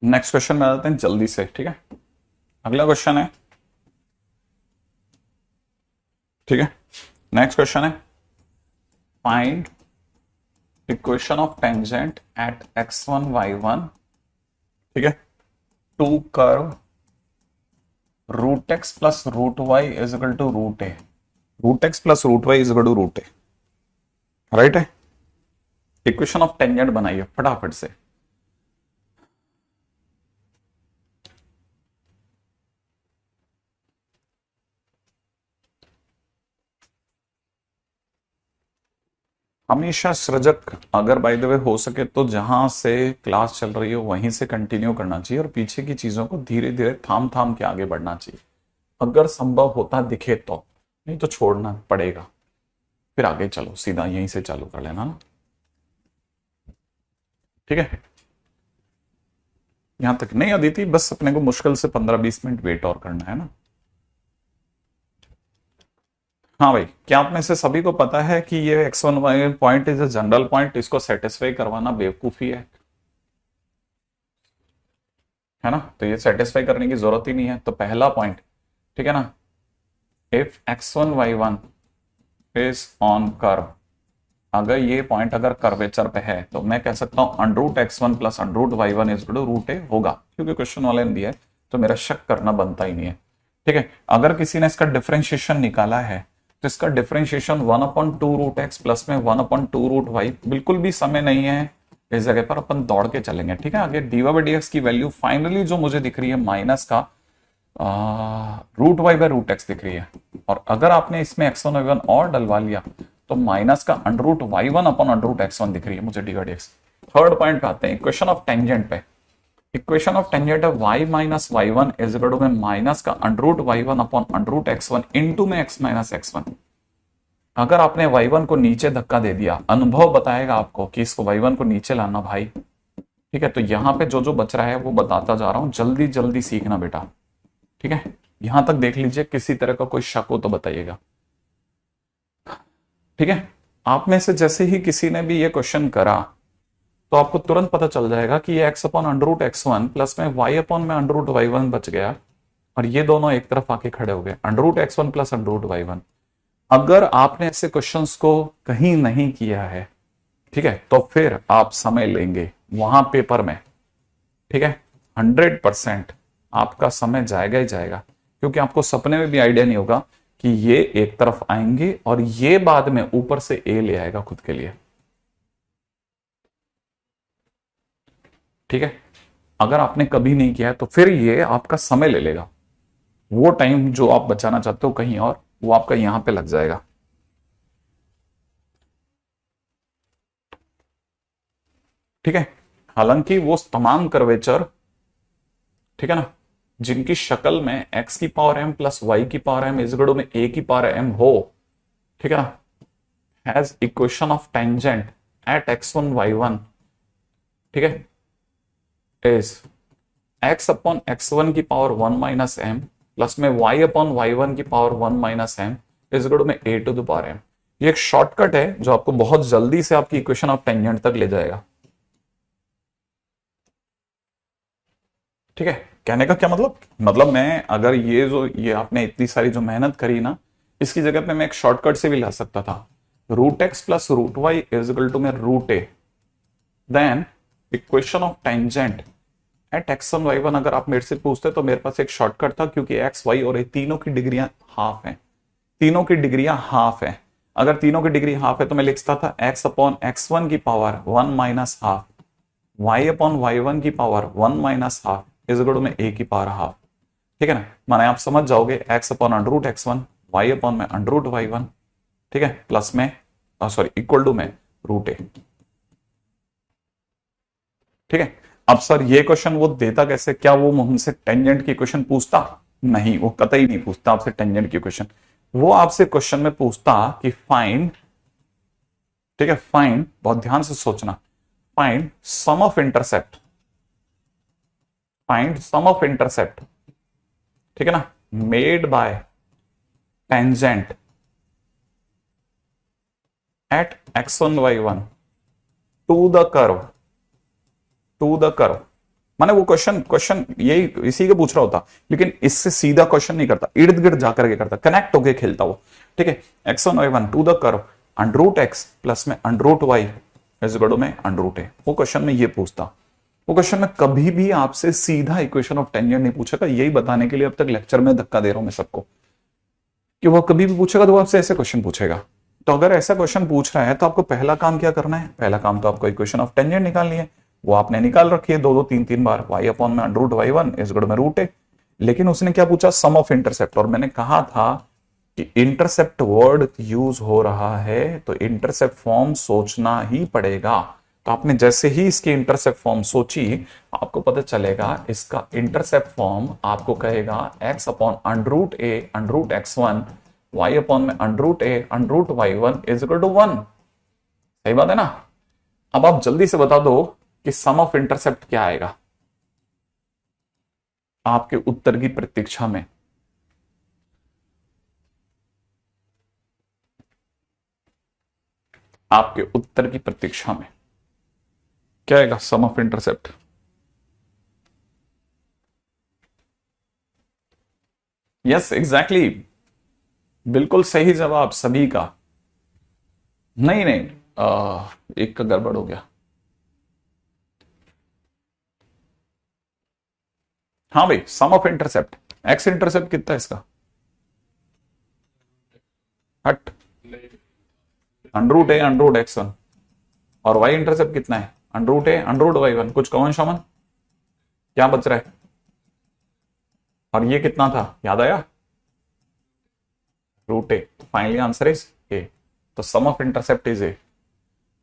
Next question में आ जाते हैं जल्दी से, ठीक है। अगला क्वेश्चन है, ठीक है, नेक्स्ट क्वेश्चन है, find equation of tangent at x1 y1, ठीक है, to curve √x plus √y is equal to √a। √x plus √y is equal to √a, right है। इक्वेशन ऑफ टेंजेंट बनाइए फटाफट से। हमेशा सृजक, अगर बाय द वे हो सके तो जहां से क्लास चल रही हो वहीं से कंटिन्यू करना चाहिए और पीछे की चीजों को धीरे धीरे थाम थाम के आगे बढ़ना चाहिए, अगर संभव होता दिखे तो, नहीं तो छोड़ना पड़ेगा। फिर आगे चलो, सीधा यहीं से चालू कर लेना ना। ठीक है, यहां तक नहीं अदिति, बस अपने को मुश्किल से 15-20 मिनट वेट और करना है ना। हाँ भाई, क्या आप में से सभी को पता है कि ये x1 point is a general point, इसको सेटिस्फाई करवाना बेवकूफी है ना। तो ये सेटिस्फाई करने की जरूरत ही नहीं है। तो पहला पॉइंट, ठीक है ना, if x1 y1 is on curve, अगर ये पॉइंट अगर कर्वेचर पे है तो मैं कह सकता हूं √x1 plus √y1 is √a होगा, क्योंकि क्वेश्चन वाले ने दिया है तो मेरा शक करना बनता ही नहीं है। ठीक है, अगर किसी ने इसका डिफरेंशिएशन निकाला है तो इसका डिफरेंशिएशन 1/2 √x प्लस में 1/2 √y, बिल्कुल भी समय नहीं है इस जगह पर, अपन दौड़ के चलेंगे। ठीक है, आगे dy/dx की वैल्यू फाइनली जो मुझे दिख रही है माइनस का √y/√x दिख रही है, और अगर आपने इसमें x1 y1 और डलवा लिया तो माइनस का √y1/√x1 दिख रही है मुझे dy/dx। थर्ड पॉइंट पे आते हैं, इक्वेशन ऑफ टेंजेंट पे। इक्वेशन ऑफ टेंजेंट है y minus y1 is equal to में माइनस का √y1/√x1 इंटू में x माइनस x1। अगर आपने y1 को नीचे धक्का दे दिया, अनुभव बताएगा आपको कि इसको y1 को नीचे लाना भाई। ठीक है, तो यहां पे जो जो बच रहा है वो बताता जा रहा हूं, जल्दी जल्दी सीखना बेटा। ठीक है, यहां तक देख लीजिए, किसी तरह का कोई शक हो तो बताइएगा। ठीक है, आप में से जैसे ही किसी ने भी ये क्वेश्चन करा तो आपको तुरंत पता चल जाएगा कि ये x/√x1 प्लस में y/√y1 बच गया, और ये दोनों एक तरफ आके खड़े हो गए, √x1 प्लस √y1। अगर आपने ऐसे क्वेश्चंस को कहीं नहीं किया है, ठीक है, तो फिर आप समय लेंगे वहां पेपर में। ठीक है, 100% आपका समय जाएगा ही जाएगा, क्योंकि आपको सपने में भी आइडिया नहीं होगा कि ये एक तरफ आएंगे और ये बाद में ऊपर से ए ले आएगा खुद के लिए। ठीक है, अगर आपने कभी नहीं किया है तो फिर ये आपका समय ले लेगा, वो टाइम जो आप बचाना चाहते हो कहीं और, वो आपका यहां पे लग जाएगा। ठीक है, हालांकि वो तमाम कर्वेचर, ठीक है ना, जिनकी शक्ल में x की पावर m प्लस y की पावर m इज इक्वल में a की पावर m हो, ठीक है ना, has equation of tangent at x1 y1, ठीक है, इज x/x1 की पावर 1 माइनस m प्लस में y/y1 की power 1 minus m is equal में a to the power m। ये एक शॉर्टकट है जो आपको बहुत जल्दी से आपकी इक्वेशन ऑफ टेंजेंट तक ले जाएगा। ठीक है, कहने का क्या मतलब मैं अगर ये आपने इतनी सारी जो मेहनत करी ना, इसकी जगह पे मैं एक शॉर्टकट से भी ला सकता था, √x plus √y is equal to में √a, then equation of tangent at x1 y1। अगर आप मेरे से पूछते तो मेरे पास एक शॉर्टकट था, क्योंकि x y और तीनों की डिग्रियां हाफ हैं, तीनों की डिग्रियां हाफ है। अगर तीनों की डिग्री हाफ है तो मैं लिखता था x/x1 की पावर 1 माइनस हाफ, y/y1 की power 1 minus half is equal to में a की पावर हाफ। ठीक है ना, माने आप समझ जाओगे x/√x1 y/√y1, ठीक है, प्लस में सॉरी इक्वल टू में √a। ठीक है, अब सर ये क्वेश्चन वो देता कैसे, क्या वो हमसे टेंजेंट की क्वेश्चन पूछता? नहीं, वो कतई नहीं पूछता आपसे टेंजेंट की क्वेश्चन। वो आपसे क्वेश्चन में पूछता कि फाइंड, ठीक है, फाइंड, बहुत ध्यान से सोचना, find sum of intercept, find sum of intercept, ठीक है ना, made by tangent at x1 y1 to the curve, to the curve. माने वो क्वेश्चन यही इसी के पूछ रहा होता, लेकिन इससे सीधा क्वेश्चन नहीं करता, इर्द गिर्द जाकर के करता, कनेक्ट होके खेलता वो। ठीक है, x1 y1 to the curve √x plus में √y इज इक्वल टू में √a। वो क्वेश्चन में ये पूछता, वो क्वेश्चन में कभी भी आपसे सीधा इक्वेशन ऑफ टेंजेंट नहीं पूछेगा। यही बताने के लिए अब तक लेक्चर में धक्का दे रहा हूं मैं सबको, कि वो कभी भी पूछेगा तो वो आपसे ऐसे क्वेश्चन पूछेगा। तो अगर ऐसा क्वेश्चन पूछ रहा है तो आपको पहला काम क्या करना है? पहला काम तो आपको इक्वेशन ऑफ टेंजेंट निकालनी है, वो आपने निकाल रखी है 2-3 बार, y/√y1 इज इक्वल में √a। लेकिन उसने क्या पूछा? सम ऑफ इंटरसेप्ट। और मैंने कहा था कि इंटरसेप्ट वर्ड यूज हो रहा है तो इंटरसेप्ट फॉर्म सोचना ही पड़ेगा। तो आपने जैसे ही इसकी इंटरसेप्ट फॉर्म सोची, आपको पता चलेगा इसका इंटरसेप्ट फॉर्म आपको कहेगा x/√a√x1 y/√a√y1 is equal to 1। सही बात है ना? अब आप जल्दी से बता दो कि सम ऑफ इंटरसेप्ट क्या आएगा आपके उत्तर की प्रतीक्षा में। आपके उत्तर की प्रतीक्षा में क्या आएगा सम ऑफ इंटरसेप्ट। यस एग्जैक्टली, बिल्कुल सही जवाब सभी का। नहीं नहीं, एक का गड़बड़ हो गया। हाँ भाई, सम ऑफ इंटरसेप्ट, एक्स इंटरसेप्ट कितना है इसका, हट, अंडरूट ए अंडरूट एक्स वन, और वाई इंटरसेप्ट कितना है, अंडरूट ए अंडरूट वाई वन, कुछ कॉमन शॉमन क्या बच रहा है, और ये कितना था याद आया, रूट ए। तो फाइनली आंसर इज ए, तो सम ऑफ इंटरसेप्ट इज ए,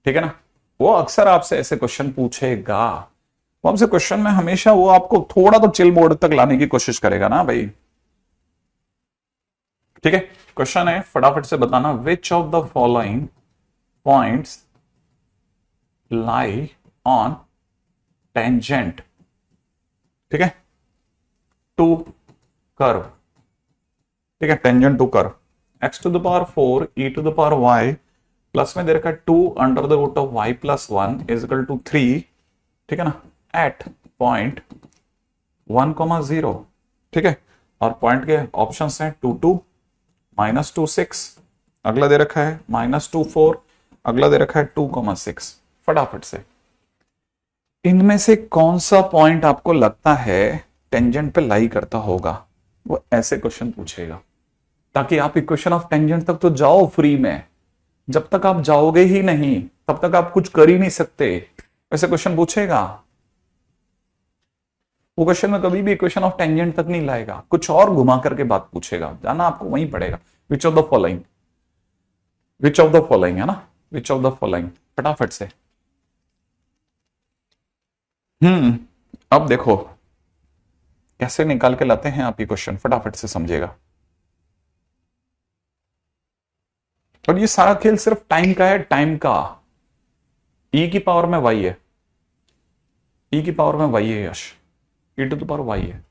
ठीक है ना। वो अक्सर आपसे ऐसे क्वेश्चन पूछेगा, वो आपसे क्वेश्चन में हमेशा वो आपको थोड़ा तो चिल मोड तक लाने की कोशिश करेगा ना भाई, ठीक है। क्वेश्चन है, फटाफट से बताना, which of the following points lie on tangent, ठीक है, टू कर्व, ठीक है, tangent to curve, x to the power 4 e to the power y, plus में दे रखा है 2 under the root of y plus 1 is equal to 3, ठीक है ना, एट पॉइंट 1,0, ठीक है। और पॉइंट के ऑप्शंस हैं 2 2, -2 6, अगला दे रखा है -2 4, अगला दे रखा है 2,6। फटाफट से इनमें से कौन सा पॉइंट आपको लगता है टेंजेंट पे लाई करता होगा, वो ऐसे क्वेश्चन पूछेगा, ताकि आप इक्वेशन ऑफ टेंजेंट तक तो जाओ फ्री में। जब तक आप जाओगे ही नहीं तब तक आप कुछ कर ही नहीं सकते, ऐसे क्वेश्चन पूछेगा। वो क्वेश्चन में कभी भी इक्वेशन ऑफ टेंजेंट तक नहीं लाएगा, कुछ और घुमा करके बात पूछेगा, जाना आपको वहीं पड़ेगा। विच of the following, which of the following है ना, विच ऑफ द फॉलोइंग, फटाफट से। अब देखो कैसे निकाल के लाते हैं आप ये क्वेश्चन, फटाफट से समझेगा। और ये सारा खेल सिर्फ टाइम का है, टाइम का। ई की पावर में वाई है, ई की पावर में वाई है यश, ई टू द पावर वाई है।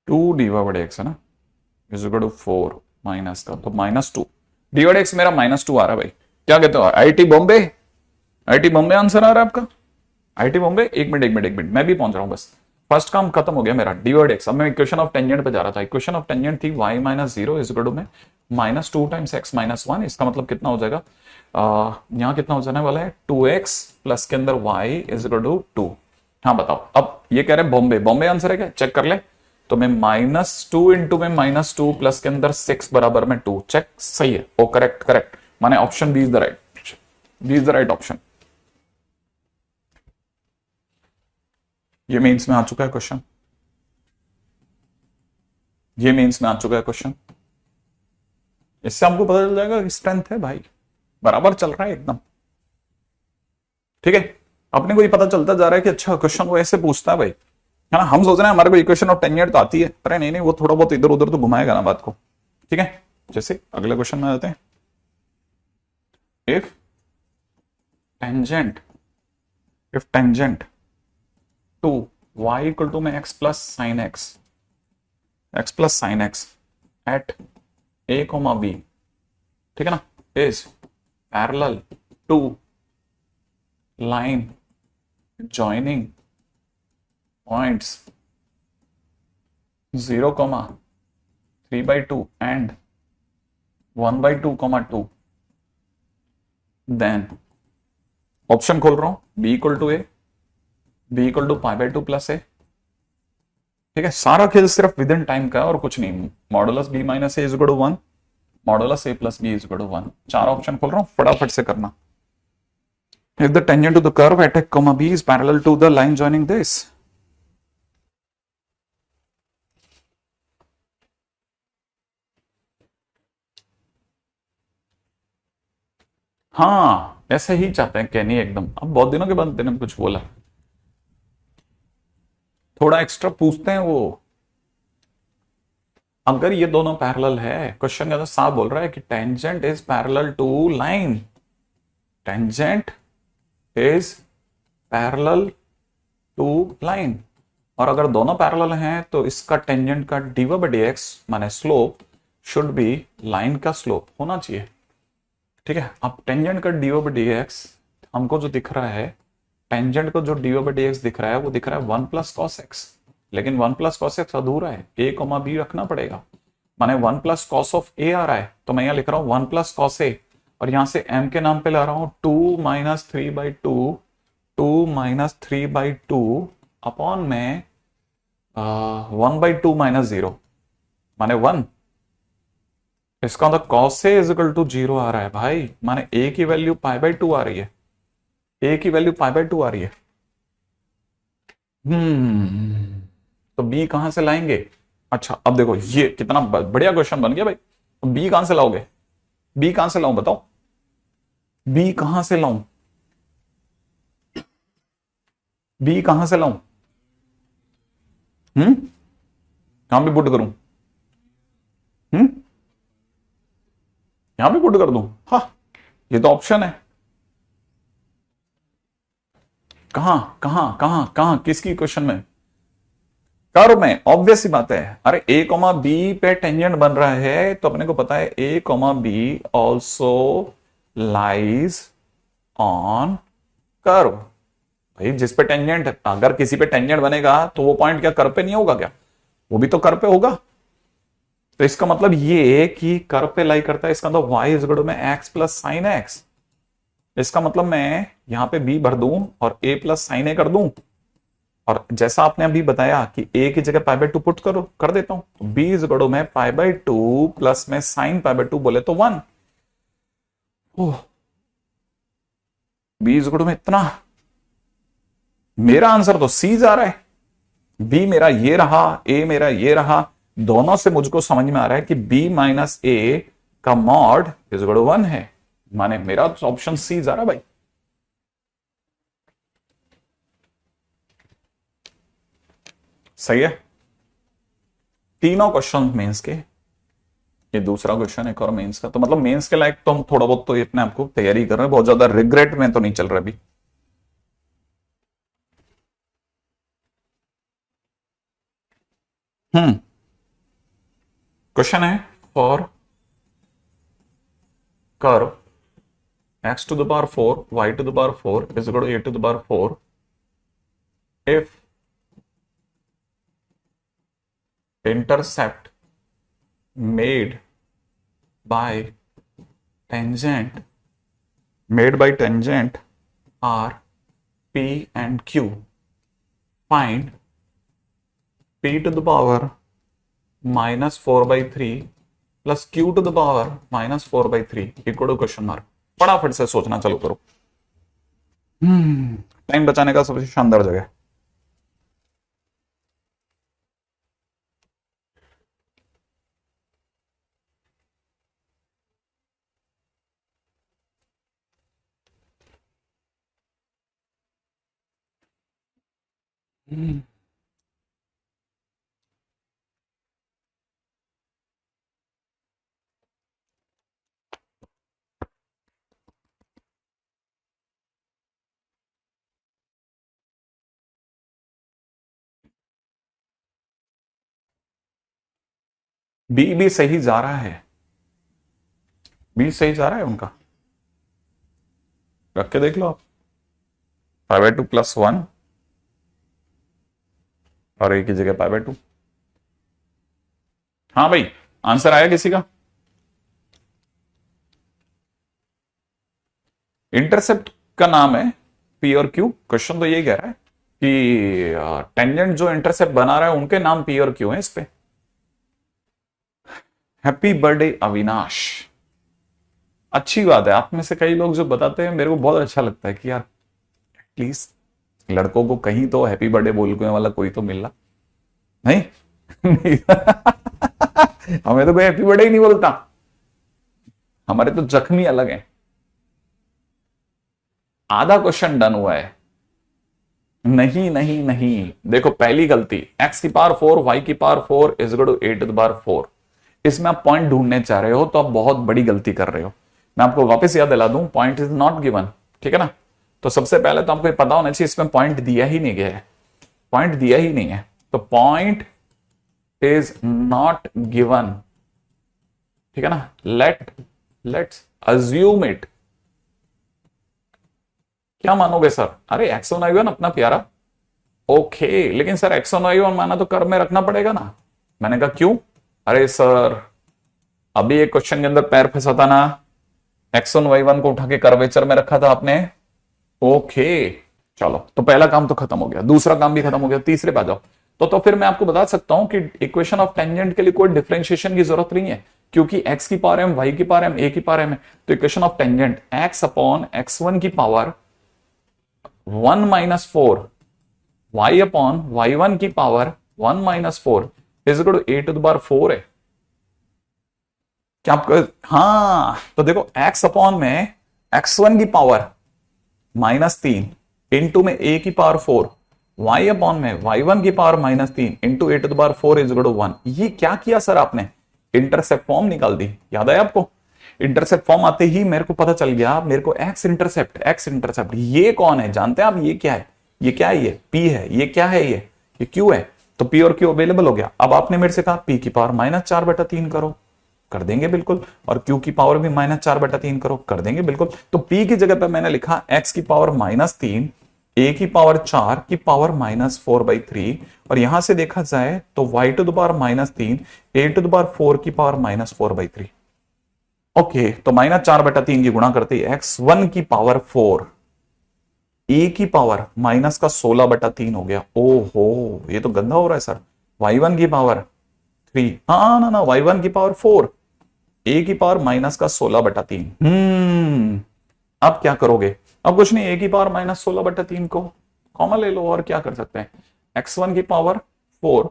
टू डी/एक्स है ना, इज इक्वल टू 4 माइनस का, तो -2 डी/एक्स मेरा -2 आ रहा है भाई। क्या कहते हो, IIT Bombay, IIT Bombay answer आ रहा है आपका, आईआईटी बॉम्बे। एक मिनट एक मिनट एक मिनट, मैं भी पहुंच रहा हूं बस। फर्स्ट काम खत्म हो गया मेरा, डी/एक्स। अब मैं इक्वेशन ऑफ टेंजेंट पे जा रहा था। इक्वेशन ऑफ टेंजेंट थी y - 0 इज इक्वल टू में -2 टाइम्स x - 1। इसका मतलब कितना हो जाएगा, यहां कितना हो जाने वाला है, 2x प्लस के अंदर y इज इक्वल टू 2। हाँ बताओ, अब ये कह रहे हैं बॉम्बे, बॉम्बे आंसर है क्या, चेक कर ले। तो मैं -2 इंटू में -2 प्लस के अंदर 6 बराबर में 2, चेक सही है, ओ करेक्ट करेक्ट, माने option B is the right, B is the right option. ये मेंस में आ चुका है क्वेश्चन, ये मेंस में आ चुका है क्वेश्चन। इससे हमको पता चल जाएगा स्ट्रेंथ है भाई, बराबर चल रहा है एकदम, ठीक है। अपने को ये पता चलता जा रहा है कि अच्छा क्वेश्चन वो ऐसे पूछता है भाई, है ना। हम सोच रहे हैं हमारे को इक्वेशन ऑफ टेंजेंट तो आती है, पर नहीं नहीं, वो थोड़ा बहुत इधर उधर तो घुमाएगा ना बात को, ठीक है। जैसे अगले क्वेश्चन में आ जाते हैं, if tangent, if tangent to y equal to में x plus sine X, x plus sine X at a comma b, ठीक है ना, is parallel to line joining points 0, 3/2 and 1/2, then option खोल रहा हूं, b equal to A, b equal to π/2 plus A. ठीक है, सारा खेल सिर्फ विद इन टाइम का है और कुछ नहीं। Modulus b minus A is equal to 1, modulus a plus b is equal to 1। चार ऑप्शन खोल रहा हूं, फटाफट से करना। If the tangent to the curve at a, b is parallel to the line joining this. हाँ, ऐसे ही चाहते हैं कहनी एकदम। अब बहुत दिनों के बाद तेने कुछ बोला, थोड़ा एक्स्ट्रा पूछते हैं वो। अगर ये दोनों पैरेलल है, क्वेश्चन के अंदर साफ बोल रहा है कि tangent is parallel to line, tangent is parallel to line. और अगर दोनों पैरेलल हैं तो इसका टेंजेंट का dy/dx माने स्लोप शुड बी लाइन का स्लोप होना चाहिए। ठीक है, अब टेंजेंट का dy/dx हमको जो दिख रहा है, टेंजेंट को जो dy/dx दिख रहा है वो दिख रहा है 1 प्लस cos x, लेकिन 1 प्लस cos x अधूरा है, a, b रखना पड़ेगा। माने 1 प्लस cos ऑफ a आ रहा है, तो मैं यहां लिख रहा हूं 1 प्लस cos a, और यहां से m के नाम पे ला रहा हूं 2 माइनस 3/2, 2 माइनस 3/2 अपॉन में 1/2 माइनस 0 माने 1। इसका मतलब cos a is equal to 0 आ रहा है भाई, माने a की वैल्यू π/2 आ रही है, a की वैल्यू π/2 आ रही है। तो b कहां से लाएंगे? अच्छा, अब देखो ये कितना बढ़िया क्वेश्चन बन गया भाई। तो b कहां से लाओगे? b कहां से लाऊं बताओ, b कहां से लाऊं, b कहां से लाऊं? कहां पे पुट करूं? हम्म यहां पे पुट कर दूं? हाँ, ये तो ऑप्शन है। कहां कहां कहां कहां किसकी क्वेश्चन में? कर्व में, ऑब्वियस सी बात है। अरे a, b पे टेंजेंट बन रहा है तो अपने को पता है a, b also lies on curve. भाई जिस पे टेंजेंट, अगर किसी पे टेंजेंट बनेगा तो वो पॉइंट क्या कर्व पे नहीं होगा क्या? वो भी तो कर्व पे होगा। तो इसका मतलब ये कि कर्व पे लाई करता है, इसका मतलब y इज इक्वल टू में x प्लस साइन एक्स। इसका मतलब मैं यहां पे b भर दूं और a प्लस साइन ए कर दूं, और जैसा आपने अभी बताया कि a की जगह π/2 पुट करो, कर देता हूं। b इज इक्वल टू में π/2 प्लस में साइन π/2 बोले तो 1। b इज इक्वल टू में इतना। मेरा आंसर तो c जा रहा है, b मेरा ये रहा, a मेरा ये रहा। दोनों से मुझको समझ में आ रहा है कि b माइनस a का मॉड इज इक्वल टू 1 है, माने मेरा ऑप्शन सी जा रहा भाई। सही है। तीनों क्वेश्चन मेंस के, ये दूसरा क्वेश्चन एक और मेंस का। तो मतलब मेंस के लायक तो हम थोड़ा बहुत तो अपने आपको तैयारी कर रहे हैं, बहुत ज्यादा रिग्रेट में तो नहीं चल रहा अभी। क्वेश्चन है, for curve x to the power 4 y to the power 4 is equal to a to the power 4 if intercept made by tangent are p and q, find p to the power minus 4/3 plus q to the power minus 4/3 equal to question mark. फटाफट से सोचना चालू करो। टाइम बचाने का सबसे शानदार जगह। बी भी सही जा रहा है, बी सही जा रहा है उनका, रख के देख लो आप। 5/2 प्लस 1 और ए की जगह 5/2। हाँ भाई, आंसर आया किसी का? इंटरसेप्ट का नाम है पी और क्यू। क्वेश्चन तो यही कह रहा है कि टेंजेंट जो इंटरसेप्ट बना रहा है उनके नाम पी और क्यू है इस पे। Happy birthday Avinash. अच्छी बात है, आप में से कई लोग जो बताते हैं मेरे को बहुत अच्छा लगता है कि यार प्लीज लड़कों को कहीं तो हैप्पी बर्थडे बोलने वाला कोई तो मिल रहा नहीं। नहीं। हमें तो कोई हैप्पी बर्थडे ही नहीं बोलता, हमारे तो जख्मी अलग हैं। आधा क्वेश्चन डन हुआ है। नहीं नहीं नहीं, देखो पहली गलती, x की पावर 4 y की power 4 is equal to a to the power 4। इसमें आप पॉइंट ढूंढने चाह रहे हो तो आप बहुत बड़ी गलती कर रहे हो। मैं आपको वापस याद दिला दूं, पॉइंट इज नॉट गिवन, ठीक है ना। तो सबसे पहले तो आपको ये पता होना चाहिए इसमें पॉइंट दिया ही नहीं गया है, पॉइंट दिया ही नहीं है, तो पॉइंट इज नॉट गिवन, ठीक है ना। Let's assume it. क्या मानोगे सर? अरे एक्स वन आई अपना प्यारा, ओके, लेकिन सर एक्स वन आई माना तो कर्व में रखना पड़ेगा ना। मैंने कहा क्यों? अरे सर अभी एक क्वेश्चन के अंदर पैर फंसा था ना, x1 y1 को उठा के कर्वेचर में रखा था आपने। ओके चलो, तो पहला काम तो खत्म हो गया, दूसरा काम भी खत्म हो गया, तीसरे पे आ जाओ। तो फिर मैं आपको बता सकता हूं कि इक्वेशन ऑफ टेंजेंट के लिए कोई डिफरेंशिएशन की जरूरत नहीं है, क्योंकि x की पावर m, y की पावर m, a की पावर m है। तो equation of tangent x upon x1 की power 1 minus 4 y upon y1 की power 1 minus 4 is equal to a to the power 4 है। क्या आपको? हाँ, तो देखो x अपॉन में x1 की पावर -3 इंटू में a की पावर 4, y अपॉन में y1 की power -3 into a to the power 4 is equal to 1। ये क्या किया सर आपने? इंटरसेप्ट फॉर्म निकाल दी। याद है आपको? इंटरसेप्ट फॉर्म आते ही मेरे को पता चल गया, मेरे को x इंटरसेप्ट ये कौन है जानते हैं आप? ये क्या है? ये क्या है? ये p है। ये क्या है? ये q है। तो p और q अवेलेबल हो गया। अब आपने मेरे से कहा p की पावर -4/3 करो, कर देंगे बिल्कुल, और q की पावर भी -4/3 करो, कर देंगे बिल्कुल। तो p की जगह पे मैंने लिखा x की पावर -3, a की पावर 4 की पावर -4/3, और यहां से देखा जाए तो y to the power -3, a to the power 4 की पावर -4/3। ओके, तो -4/3 की गुणा करते ही x1 की पावर 4, a की पावर माइनस का 16/3 हो गया। ओहो, ये तो गंदा हो रहा है सर। y1 की पावर 3, हाँ ना ना, y1 की पावर 4, a की पावर माइनस का 16/3। अब क्या करोगे? अब कुछ नहीं, a की पावर -16/3 को कॉमन ले लो, और क्या कर सकते हैं? x1 की पावर 4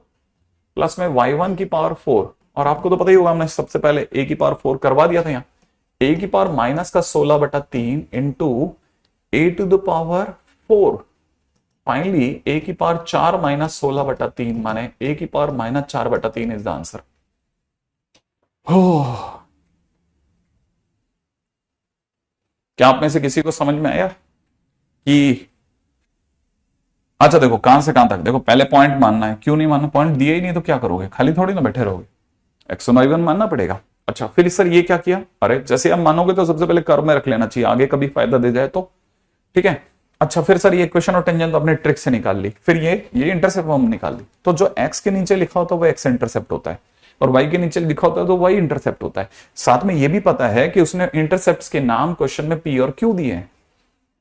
प्लस में y1 की पावर 4, और आपको तो पता ही होगा हमने सबसे पहले a की पावर 4 करवा दिया था। यहाँ a की पावर माइनस का 16/3 into a to the power 4, finally a की पावर 4 माइनस 16/3 माने a की पावर -4/3 इज द आंसर। क्या आप में से किसी को समझ में आया कि अच्छा देखो कहां से कहां तक, देखो पहले पॉइंट मानना है। क्यों नहीं मानना? पॉइंट दिए ही नहीं तो क्या करोगे? खाली थोड़ी ना बैठे रहोगे, x1 y1 मानना पड़ेगा। अच्छा फिर सर ये क्या किया? अरे जैसे आप मानोगे तो सबसे पहले कर्व में रख लेना चाहिए, आगे कभी फायदा दे जाए तो, ठीक है। अच्छा फिर सर ये इक्वेशन और टेंजेंट तो अपने ट्रिक से निकाल ली, फिर ये इंटरसेप्ट हम निकाल ली। तो जो x के नीचे लिखा होता है वो x इंटरसेप्ट होता है, और y के नीचे लिखा होता है तो y इंटरसेप्ट होता है। साथ में ये भी पता है कि उसने इंटरसेप्ट के नाम क्वेश्चन में p और q दिए हैं,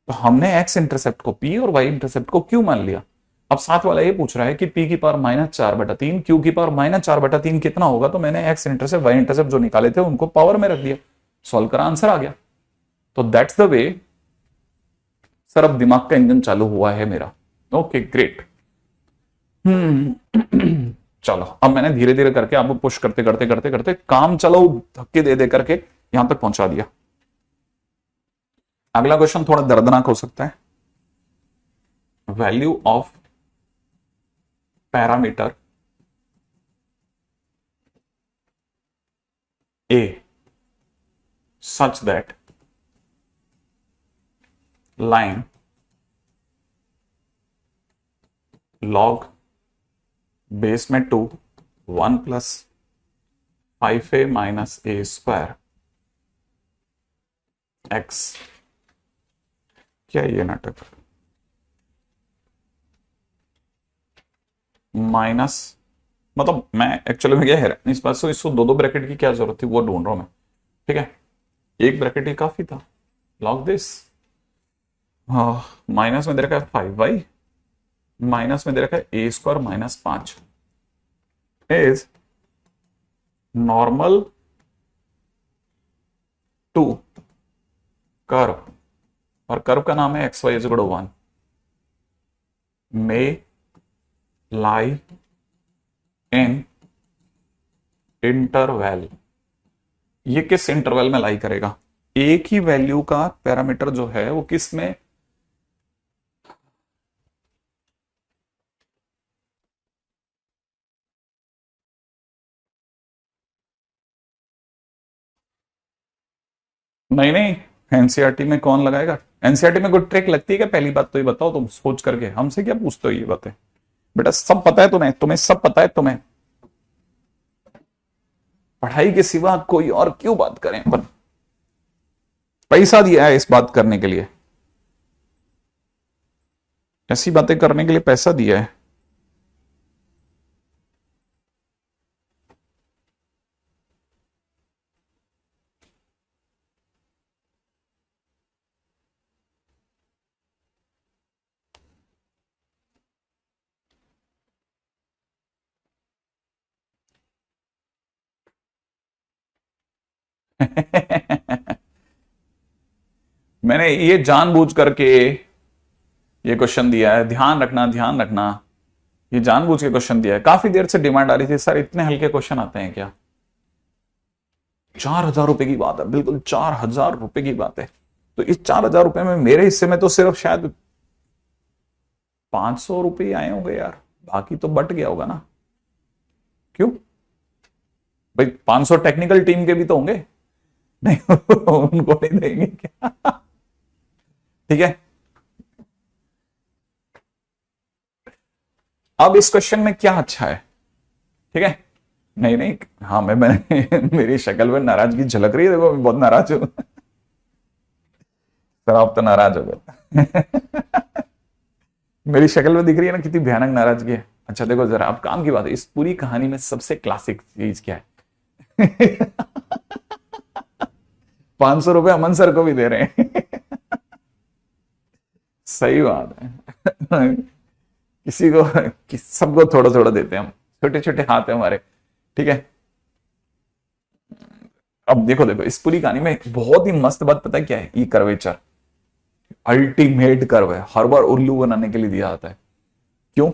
तो हमने x इंटरसेप्ट को p और y इंटरसेप्ट को q मान लिया। अब साथ वाला ये पूछ रहा है कि p की पावर -4/3, q की पावर -4/3 कितना होगा, तो मैंने x इंटरसेप्ट y इंटरसेप्ट जो निकाले थे उनको पावर में रख दिया, सॉल्व करा, आंसर आ गया। तो दैट्स द वे सर, अब दिमाग का इंजन चालू हुआ है मेरा। Okay great. चलो अब मैंने धीरे धीरे करके आपको पुश करते करते करते करते काम चलो धक्के दे दे करके यहां तक पहुंचा दिया। अगला क्वेश्चन थोड़ा दर्दनाक हो सकता है। Value of parameter a such that line log base में 2 1 plus 5a minus a square x। क्या ये नाटक? माइनस मतलब मैं एक्चुअली में क्या है इस बात से, इसको दो ब्रैकेट की क्या जरूरत थी वो ढूंढ रहा हूं मैं, ठीक है। एक ब्रैकेट ही काफी था। लॉग दिस हाँ, माइनस में दे रखा है 5y, माइनस में दे रखा है a² - 5 is normal to curve, और कर्व का नाम है xy=1, मे लाई इन इंटरवल। ये किस इंटरवल में लाई करेगा? एक ही वैल्यू का पैरामीटर जो है वो किस में, नहीं नहीं, एनसीईआरटी में कौन लगाएगा? एनसीईआरटी में कोई ट्रिक लगती है क्या? पहली बात तो ये बताओ, तुम सोच करके हमसे क्या पूछते हो ये बातें? बेटा सब पता है तुम्हें, तुम्हें सब पता है तुम्हें। पढ़ाई के सिवा कोई और क्यों बात करें अपन? पैसा दिया है इस बात करने के लिए, ऐसी बातें करने के लिए पैसा दिया है। मैंने ये जानबूझ करके ये क्वेश्चन दिया है, ध्यान रखना ध्यान रखना। ये जानबूझ के क्वेश्चन दिया है, काफी देर से डिमांड आ रही थी सर इतने हल्के क्वेश्चन आते हैं क्या? 4,000 रुपए की बात है, बिल्कुल 4,000 रुपए की बात है। तो इस 4,000 रुपए में मेरे हिस्से में तो सिर्फ शायद 500 रुपए आए होंगे यार, बाकी तो बट गया होगा ना। क्यों भाई? 500 टेक्निकल टीम के भी तो होंगे। नहीं उनको नहीं देंगे क्या? ठीक है, अब इस क्वेश्चन में क्या अच्छा है? ठीक है, नहीं नहीं, हाँ मैंने मेरी शक्ल में नाराजगी झलक रही है, देखो मैं बहुत नाराज हूं। सर आप तो नाराज हो गए। मेरी शक्ल में दिख रही है ना कितनी भयानक नाराजगी है। अच्छा देखो जरा, अब काम की बात है, इस पूरी कहानी में सबसे क्लासिक चीज क्या है? 500 रुपए अमन सर को भी दे रहे हैं। सही बात है। किसी को सबको थोड़ा थोड़ा देते हैं हम, छोटे छोटे हाथ है हमारे। ठीक है, अब देखो देखो इस पूरी कहानी में बहुत ही मस्त बात पता है क्या है? ई कर्वेचर अल्टीमेट कर्व है, हर बार उल्लू बनाने के लिए दिया जाता है। क्यों?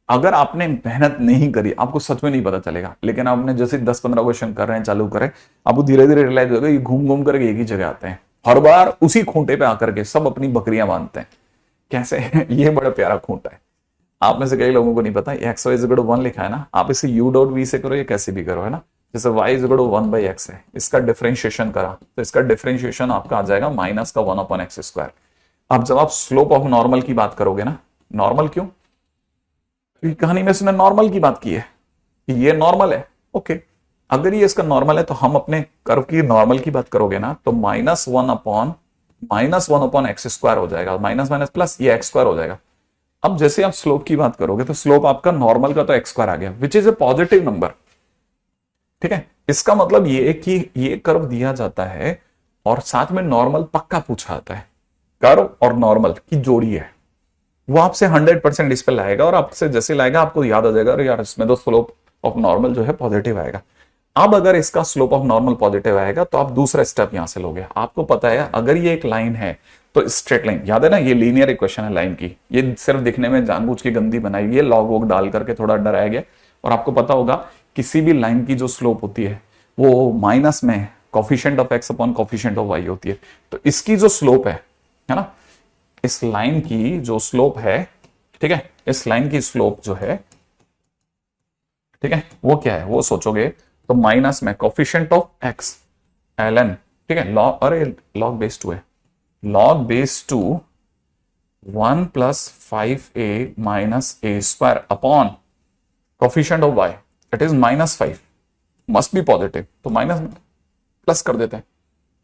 अगर आपने मेहनत नहीं करी आपको सच में नहीं पता चलेगा, लेकिन आपने जैसे 10-15 क्वेश्चन कर रहे हैं चालू करें, आपको धीरे धीरे रियलाइज होगा ये घूम घूम करके एक ही जगह आते हैं, हर बार उसी खूंटे पे आकर के सब अपनी बकरियां बांधते हैं। कैसे? ये बड़ा प्यारा खूंटा है। आप में से कई लोगों को नहीं पता, x=1 लिखा है ना, आप इसे u.v से करो या कैसे भी करो, है ना। जैसे y=1/x है, इसका डिफरेंशिएशन करा तो इसका डिफरेंशिएशन आपका आ जाएगा -1/x²। अब जब आप स्लोप ऑफ नॉर्मल की बात करोगे ना, नॉर्मल क्यों? क्योंकि कहानी में इसने नॉर्मल की बात की है कि ये नॉर्मल है। ओके, अगर ये इसका नॉर्मल है तो हम अपने कर्व की नॉर्मल की बात करोगे ना, तो -1/x² हो जाएगा, माइनस माइनस प्लस ये x² हो जाएगा। अब जैसे आप स्लोप की बात करोगे तो स्लोप आपका नॉर्मल का तो x² आ गया, which is a positive number. ठीक है, इसका मतलब ये कि ये कर्व दिया जाता है और साथ में नॉर्मल पक्का पूछा जाता है। कर्व और नॉर्मल की जोड़ी है, वो आपसे 100% इस पे लाएगा, और आपसे जैसे लाएगा आपको याद आ जाएगा अरे यार इसमें तो स्लोप ऑफ नॉर्मल जो है पॉजिटिव आएगा। अब अगर इसका स्लोप ऑफ नॉर्मल पॉजिटिव आएगा तो आप दूसरा स्टेप यहां से लोगे। आपको पता है अगर ये एक लाइन है तो स्ट्रेट लाइन, याद है ना, ये लीनियर इक्वेशन है लाइन की, ये सिर्फ दिखने में जानबूझ के गंदी बनाई, ये लॉग वॉग डाल करके थोड़ा डराया गया। और आपको पता होगा किसी भी लाइन की जो स्लोप होती है वो माइनस में coefficient of x upon coefficient of y होती है। तो इसकी जो स्लोप है ना, इस लाइन की जो स्लोप है, ठीक है, इस लाइन की स्लोप जो है, ठीक है, वो क्या है वो सोचोगे तो माइनस में कॉफिशिएंट ऑफ x ln, ठीक है, लॉग, अरे लॉग बेस 2 है, log base 2 1 + 5a - a² upon coefficient of y, it is -5, must be positive, तो माइनस प्लस कर देते हैं।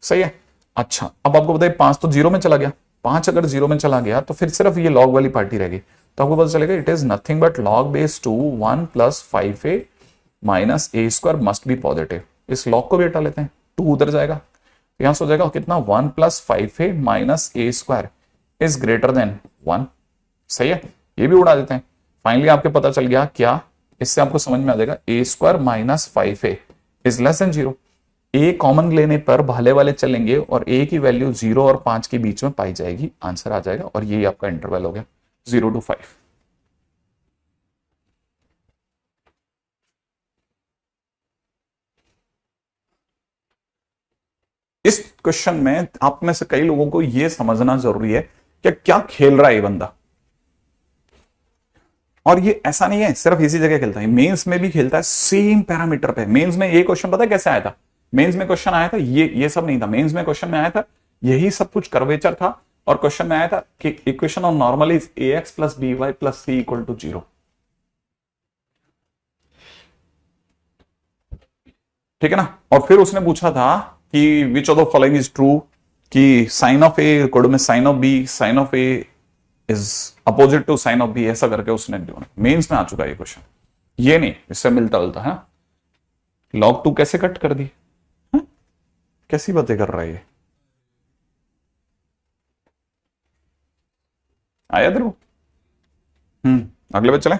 सही है। अच्छा अब आपको बताइए 5 तो जीरो में चला गया, 5 अगर जीरो में चला गया तो फिर सिर्फ ये लॉग वाली पार्टी रहेगी, तो आपको पता चलेगा it is nothing but log base 2 1 + 5a - a² must be positive. इस लॉग को भी हटा लेते हैं, 2 उधर जाएगा, यहां से हो जाएगा कितना 1 + 5a - a², is greater than 1। सही है, ये भी उड़ा देते हैं। फाइनली आपको पता चल गया क्या, इससे आपको समझ में आ जाएगा A square minus 5a is less than 0। A common लेने पर भाले वाले चलेंगे और ए की वैल्यू 0 और 5 के बीच में पाई जाएगी, आंसर आ जाएगा। और ये आपका इंटरवल हो गया 0 to 5। इस क्वेश्चन में आप में से कई लोगों को यह समझना जरूरी है कि क्या खेल रहा है ये बंदा। और ये ऐसा नहीं है सिर्फ इसी जगह खेलता है, मेंस में भी खेलता है सेम पैरामीटर पे। मेंस में ये क्वेश्चन पता है कैसे आया था? मेंस में क्वेश्चन आया था ये सब नहीं था। मेंस में क्वेश्चन में आया था यही सब कुछ कर्वेचर था, और क्वेश्चन में आया था कि equation of normal is ax plus b y plus c equal to 0। ठीक है ना? और फिर उसने पूछा था कि which of the following is true, कि sine of A equal to में sine of B, sine of A is opposite to sine of B, ऐसा करके उसने मेंस में आ चुका है ये क्वेश्चन। ये नहीं, इससे मिलता जुलता है। log 2 कैसे कट कर दी? हा? कैसी बातें कर रहा है ये? आया तेरे को? अगले पे चले।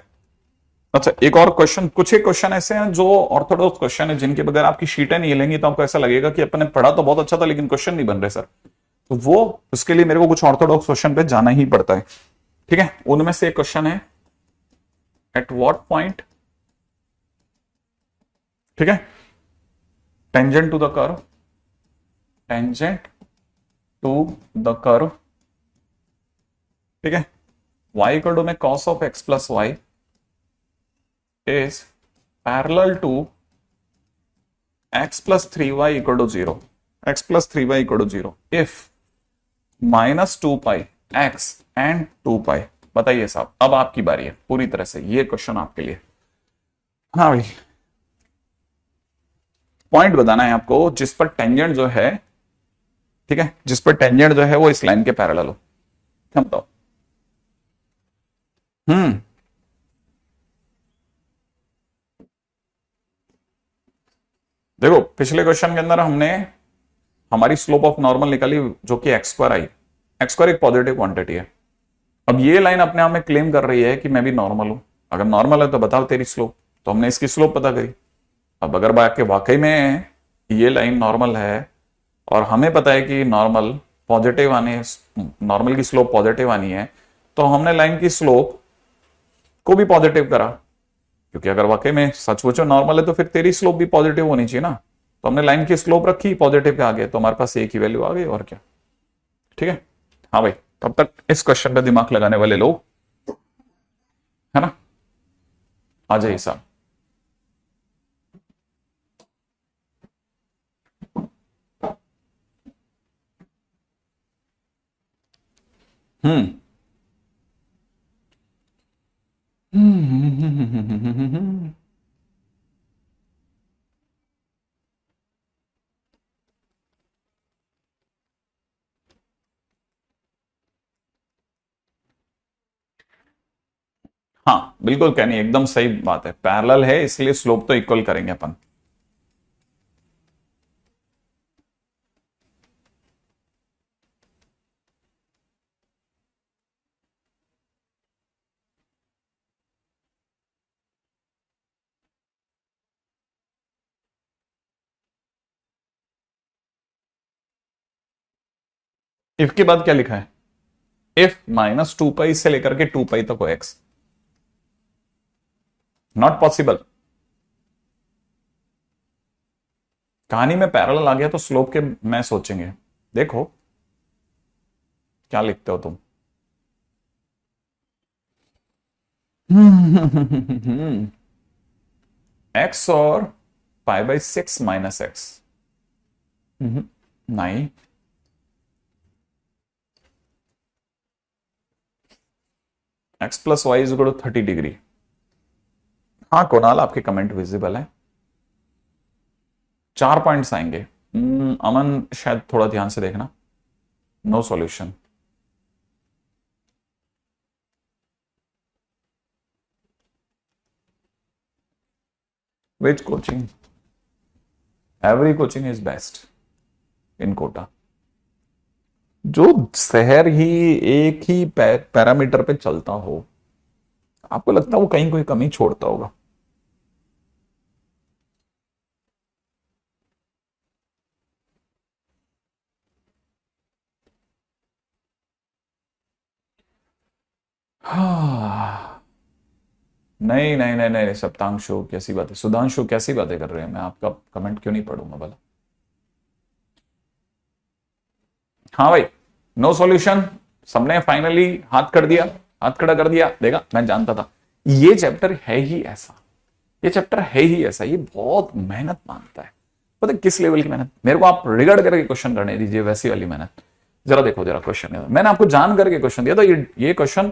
अच्छा, एक और क्वेश्चन, कुछ एक क्वेश्चन ऐसे हैं जो ऑर्थोडॉक्स क्वेश्चन है, जिनके बगैर आपकी शीटें नहीं हिलेंगी तो आपको ऐसा लगेगा कि अपन ने पढ़ा तो बहुत अच्छा था लेकिन क्वेश्चन नहीं बन रहे सर। तो वो उसके लिए मेरे को कुछ ऑर्थोडॉक्स क्वेश्चन पे जाना ही पड़ता है। ठीक है, उनमें से एक क्वेश्चन है एट व्हाट पॉइंट, ठीक है, tangent to the curve, tangent to the curve, ठीक है, y इक्वल टू में cos of x plus y is parallel to x plus 3y equal to 0, x plus 3y equal to 0 if minus 2 pi x and 2 pi। बताइए साहब, अब आपकी बारी है पूरी तरह से, ये क्वेश्चन आपके लिए। हाँ भाई, पॉइंट बताना है आपको जिस पर टेंजेंट जो है, ठीक है, जिस पर टेंजेंट जो है वो इस लाइन के पैरेलल हो। क्या बताओ? देखो, पिछले क्वेश्चन के अंदर हमने हमारी स्लोप ऑफ नॉर्मल निकाली जो कि एक्स स्क्वायर आई। एक्स स्क्वायर एक पॉजिटिव क्वांटिटी है। अब ये लाइन अपने आप में क्लेम कर रही है कि मैं भी नॉर्मल हूं। अगर नॉर्मल है तो बताओ तेरी स्लोप, तो हमने इसकी स्लोप पता करी। अब अगर वाकई में ये लाइन नॉर्मल है और हमें पता है कि नॉर्मल पॉजिटिव आने, नॉर्मल की स्लोप पॉजिटिव आनी है, तो हमने लाइन की स्लोप को भी पॉजिटिव करा, क्योंकि अगर वाकई में सचमुच नॉर्मल है तो फिर तेरी स्लोप भी पॉजिटिव होनी चाहिए ना। तो हमने लाइन की स्लोप रखी पॉजिटिव पे आ गए, तो हमारे पास ए की वैल्यू आ गई, और क्या। ठीक है, हाँ भाई, तब तक इस क्वेश्चन पे दिमाग लगाने वाले लोग, है ना, आ जाइए साहब। हम्म हाँ बिल्कुल, कहनी एकदम सही बात है। पैरेलल है इसलिए स्लोप तो इक्वल करेंगे अपन। इफ के बाद क्या लिखा है? इफ माइनस 2 पाई से लेकर के 2 पाई तक हो एक्स, नॉट पॉसिबल। कहानी में पैरेलल आ गया तो स्लोप के मैं सोचेंगे। देखो क्या लिखते हो तुम। एक्स और π/6 माइनस एक्स, नहीं, x plus Y is equal to 30 degree. हाँ कुणाल, आपके कमेंट विजिबल है। 4 पॉइंट्स आएंगे। अमन शायद थोड़ा ध्यान से देखना। No solution. Which coaching? Every coaching is best in Kota. जो शहर ही एक ही पैरामीटर पे चलता हो, आपको लगता है वो कहीं कोई कमी छोड़ता होगा? हाँ। नहीं नहीं नहीं नहीं, सप्तांशु कैसी बात है, सुधांशु कैसी बातें कर रहे हैं, मैं आपका कमेंट क्यों नहीं पढ़ूंगा भला? हाँ भाई, नो सॉल्यूशन, सबने फाइनली हाथ कर दिया, हाथ खड़ा कर दिया। देखा, मैं जानता था ये चैप्टर है ही ऐसा, ये चैप्टर है ही ऐसा, ये बहुत मेहनत मांगता है। पता है किस लेवल की मेहनत? मेरे को आप रिगड़ करके क्वेश्चन करने दीजिए, वैसी वाली मेहनत। जरा देखो, जरा क्वेश्चन मैंने आपको जान करके क्वेश्चन दिया था। ये क्वेश्चन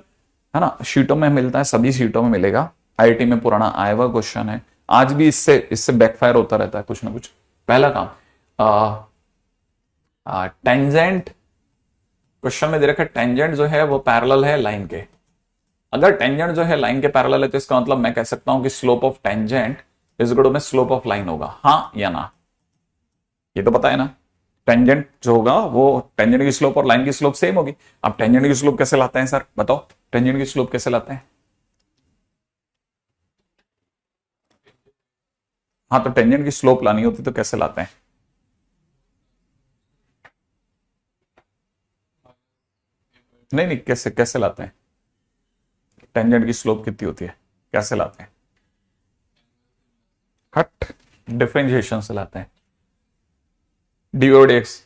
है ना, शीटों में मिलता है, सभी शीटों में मिलेगा। आईआईटी में पुराना आया हुआ क्वेश्चन है, आज भी इससे इससे बैकफायर होता रहता है कुछ ना कुछ। पहला काम, टेंजेंट, क्वेश्चन में दे रखा है टेंजेंट जो है वो पैरेलल है लाइन के। अगर टेंजेंट जो है लाइन के पैरेलल है तो इसका मतलब मैं कह सकता हूं कि slope of tangent is equal to में स्लोप ऑफ लाइन होगा, हाँ या ना? ये तो पता है ना, टेंजेंट जो होगा वो टेंजेंट की स्लोप और लाइन की स्लोप सेम होगी। अब टेंजेंट की स्लोप कैसे लाते हैं सर, बताओ, टेंजेंट की स्लोप कैसे लाते हैं? हाँ, तो टेंजेंट की स्लोप लानी होती तो कैसे लाते हैं? नहीं नहीं, कैसे कैसे लाते हैं? टेंजेंट की स्लोप कितनी होती है, कैसे लाते हैं? हट, डिफरेंशिएशन से लाते हैं। डिवाइड एक्स,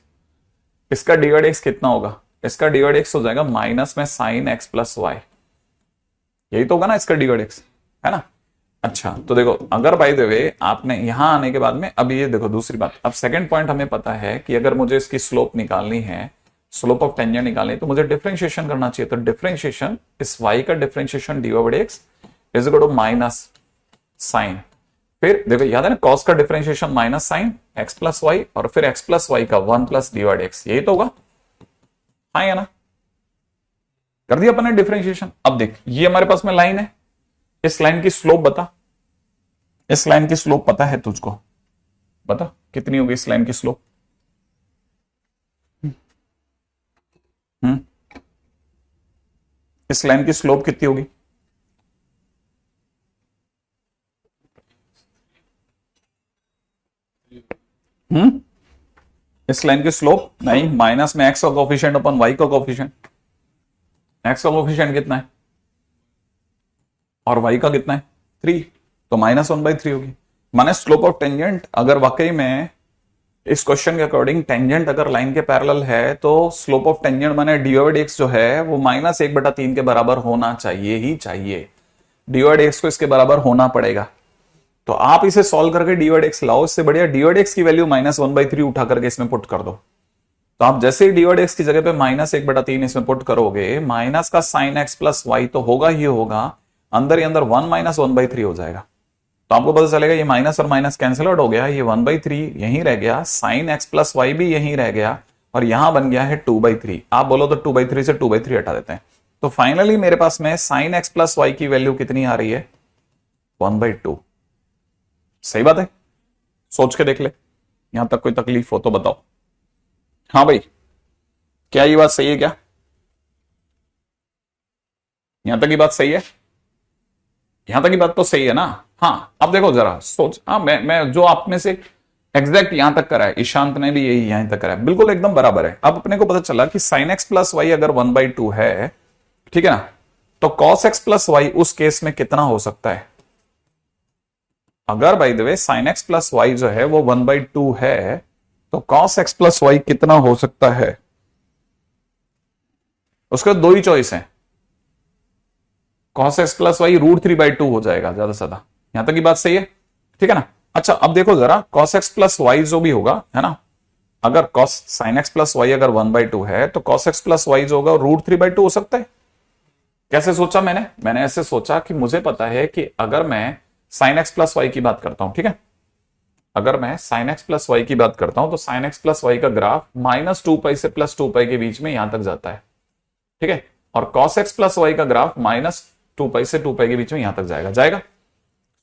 इसका डिवाइड एक्स कितना होगा? इसका डिवाइड एक्स हो जाएगा माइनस में साइन एक्स प्लस वाई, यही तो होगा ना इसका डिवाइड एक्स, है ना? अच्छा, तो देखो, अगर बाय द वे आपने यहां आने के बाद में, अब ये देखो दूसरी बात, अब सेकंड पॉइंट हमें पता है कि अगर मुझे इसकी स्लोप निकालनी है, स्लोप ऑफ टेंजेंट निकालनी है, तो मुझे डिफरेंशिएशन करना चाहिए। तो डिफरेंशिएशन, इस वाई का differentiation divide x is equal to minus sine, फिर देखो याद है ना, कॉस का differentiation minus sine x plus y, और फिर एक्स प्लस वाई का वन प्लस डिवाइड एक्स, यही तो होगा, हाँ या ना? कर दिया अपन ने डिफरेंशिएशन। अब देख, ये हमारे पास में लाइन है, इस लाइन की स्लोप बता, इस लाइन की स्लोप पता है तुझको? बता कितनी होगी इस लाइन की स्लोप? हम्म, इस लाइन की स्लोप कितनी होगी? हम्म, इस लाइन की स्लोप नहीं, माइनस में एक्स का कोफिशिएंट अपन वाई का कोफिशिएंट। एक्स का कोफिशिएंट कितना है और वाई का कितना है? 3, तो -1/3 होगी। माने स्लोप ऑफ टेंजेंट, अगर वाकई में इस क्वेश्चन के अकॉर्डिंग टेंजेंट अगर लाइन के पैरेलल है तो स्लोप ऑफ टेंजेंट माने डिवाइड एक्स जो है वो -1/3 के बराबर होना चाहिए ही चाहिए। डिवाइड एक्स को इसके बराबर होना पड़ेगा। तो आप इसे सॉल्व करके डिवाइड एक्स लाओ, इससे बढ़िया डिवाइड एक्स की वैल्यू -1/3 उठा करके इसमें पुट कर दो। तो आप जैसे ही डिवाइड एक्स की जगह पे -1/3 इसमें पुट करोगे, माइनस का साइन एक्स प्लस वाई तो होगा ही होगा, अंदर ही अंदर 1 - 1/3 हो जाएगा। तो आपको पता चलेगा ये माइनस और माइनस कैंसिल आउट हो गया, ये 1/3 यहीं रह गया, साइन एक्स प्लस वाई भी यहीं रह गया, और यहां बन गया है 2/3। आप बोलो तो 2/3 से 2/3 हटा देते हैं, तो फाइनली मेरे पास में साइन एक्स प्लस वाई की वैल्यू कितनी आ रही है? 1/2। सही बात है, सोच के देख ले, यहां तक कोई तकलीफ हो तो बताओ। हाँ भाई, क्या ये बात सही है क्या? यहां तक की बात सही है? यहां तक की बात तो सही है ना? हाँ, अब देखो जरा सोच, हाँ मैं जो आप में से एग्जैक्ट यहां तक करा है, ईशांत ने भी यही यहां तक करा है, बिल्कुल एकदम बराबर है। अब अपने को पता चला कि साइन एक्स प्लस वाई अगर 1/2 है, ठीक है ना, तो कॉस एक्स प्लस वाई उस केस में कितना हो सकता है? अगर by the way sine x plus y जो है वो 1/2 है, तो कॉस एक्स प्लस वाई कितना हो सकता है? उसका दो ही चॉइस है, कॉस एक्स प्लस वाई √3/2 हो जाएगा ज्यादा से ज्यादा। यहां तक की बात सही है, ठीक है ना? अच्छा, अब देखो जरा, कॉस एक्स प्लस वाई जो भी होगा, है ना, अगर cos sine x plus y अगर 1/2 है तो कॉस एक्स प्लस वाई जो होगा √3/2 हो सकता है। कैसे सोचा मैंने ऐसे सोचा कि मुझे पता है कि अगर मैं साइन एक्स प्लस वाई की बात करता हूं, ठीक है, अगर मैं साइन एक्स प्लस वाई की बात करता हूं तो साइन एक्स प्लस वाई का ग्राफ -2π से +2π के बीच में यहां तक जाता है, ठीक है, और कॉस एक्स प्लस वाई का ग्राफ -2π से 2π के बीच में यहां तक जाएगा। जाएगा,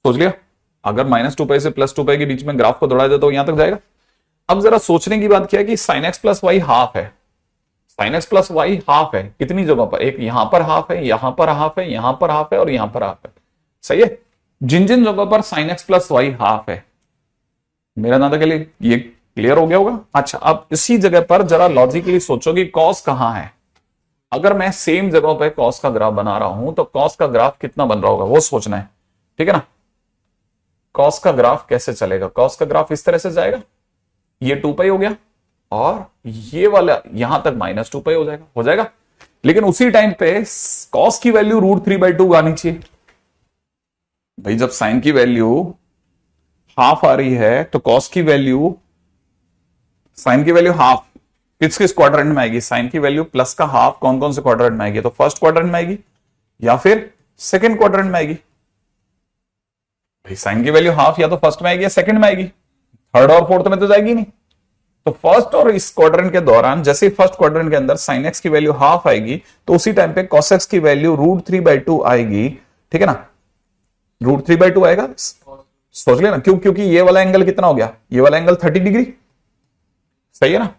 सोच लिया, अगर -2π से +2π के बीच में ग्राफ को दौड़ा दे तो यहां तक जाएगा। अब जरा सोचने की बात क्या है कि sine x plus Y half है, sine x plus Y half है कितनी जगह पर, एक यहां पर हाफ है, यहां पर हाफ है, यहां पर हाफ है और यहां पर हाफ है। सही है, जिन जिन जगहों पर sine x plus Y half है, मेरा नाता के लिए ये क्लियर हो गया होगा। अच्छा, अब इसी जगह पर जरा लॉजिकली सोचो कि कॉस कहां है। अगर मैं सेम जगहों पे कॉस का ग्राफ बना रहा हूं तो कॉस का ग्राफ कितना बन रहा होगा वो सोचना है, ठीक है ना। कॉस का ग्राफ कैसे चलेगा, कॉस का ग्राफ इस तरह से जाएगा, ये 2 पाई हो गया और ये वाला यहां तक -2 पाई हो जाएगा। लेकिन उसी टाइम पे कॉस की वैल्यू √3/2 आनी चाहिए भाई। जब साइन की वैल्यू हाफ आ रही है तो कॉस की वैल्यू, साइन की वैल्यू हाफ किस किस क्वाड्रेंट में आएगी, साइन की वैल्यू प्लस का हाफ कौन कौन से क्वाड्रेंट में आएगी, तो फर्स्ट क्वाड्रेंट में आएगी या फिर सेकंड क्वाड्रेंट में आएगी। भाई साइन की वैल्यू हाफ या तो फर्स्ट में आएगी या सेकंड में आएगी, थर्ड और फोर्थ में तो जाएगी नहीं। तो फर्स्ट और इस क्वाड्रेंट के दौरान जैसे ही फर्स्ट क्वाड्रेंट के अंदर साइन एक्स की वैल्यू हाफ आएगी तो उसी टाइम पे कॉस एक्स की वैल्यू √3/2 आएगी, ठीक है ना। √3/2 आएगा, सोच लेना क्यों, क्योंकि ये वाला एंगल कितना हो गया, ये वाला एंगल 30 डिग्री, सही है ना।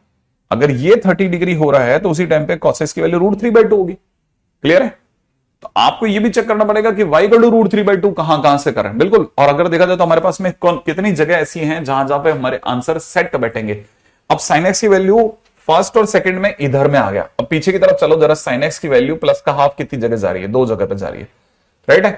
अगर ये 30 डिग्री हो रहा है तो उसी टाइम पे कॉस एक्स की वैल्यू √3/2 होगी। क्लियर है, तो आपको ये भी चेक करना पड़ेगा कि y = √3/2 कहां से करें, बिल्कुल। और अगर देखा जाए तो हमारे पास में कितनी जगह ऐसी हैं जहां जहां पे हमारे आंसर सेट बैठेंगे। अब साइन एक्स की वैल्यू फर्स्ट और सेकंड में इधर में आ गया, अब पीछे की तरफ चलो जरा, साइन एक्स की वैल्यू प्लस का हाफ कितनी जगह जा रही है, 2 जगह पे जा रही है, राइट है,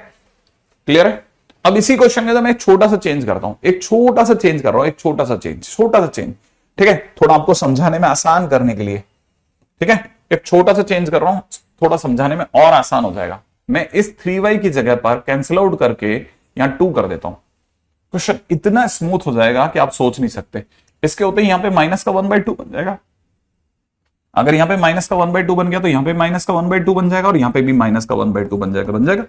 क्लियर है। अब इसी क्वेश्चन के अंदर मैं एक छोटा सा चेंज करता हूं, एक छोटा सा चेंज कर रहा हूं, एक छोटा सा चेंज, ठीक है, थोड़ा आपको समझाने में आसान करने के लिए, ठीक है, एक छोटा सा चेंज कर रहा हूं, थोड़ा समझाने में और आसान हो जाएगा। मैं इस 3y की जगह पर कैंसिल आउट करके यहां 2 कर देता हूं, क्वेश्चन इतना स्मूथ हो जाएगा कि आप सोच नहीं सकते। इसके होते ही यहां पे माइनस का 1/2 बन जाएगा। अगर यहां पे माइनस का 1/2 बन गया तो यहां पे माइनस का 1/2 बन जाएगा और यहां पे भी माइनस का 1/2 बन जाएगा,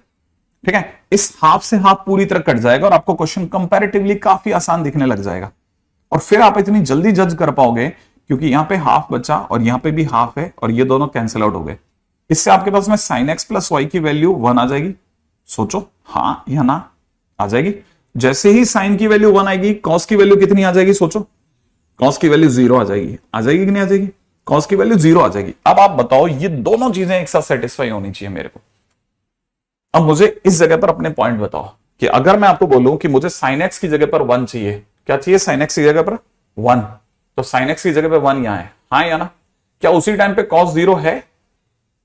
ठीक है। इस हाफ से हाफ पूरी तरह कट जाएगा और आपको क्वेश्चन कंपैरेटिवली काफी आसान दिखने लग जाएगा। और फिर आप इतनी जल्दी जज कर पाओगे क्योंकि यहां पे हाफ बचा और यहां पे भी हाफ है और ये दोनों कैंसिल आउट हो गए। इससे आपके पास में साइन एक्स प्लस वाई की वैल्यू 1 आ जाएगी। सोचो हाँ या ना, आ जाएगी। जैसे ही साइन की वैल्यू 1 आएगी कॉस की वैल्यू कितनी आ जाएगी, सोचो, कॉस की वैल्यू 0 आ जाएगी कि नहीं आ जाएगी, कॉस की वैल्यू 0 आ जाएगी। अब आप बताओ ये दोनों चीजें एक साथ सेटिस्फाई होनी चाहिए मेरे को। अब मुझे इस जगह पर अपने पॉइंट बताओ कि अगर मैं आपको बोलूं कि मुझे साइन एक्स की जगह पर 1 चाहिए, क्या चाहिए, साइन एक्स की जगह पर 1, तो साइन एक्स की जगह पर 1 यहां है, हाँ या ना। क्या उसी टाइम पे कॉस 0 है,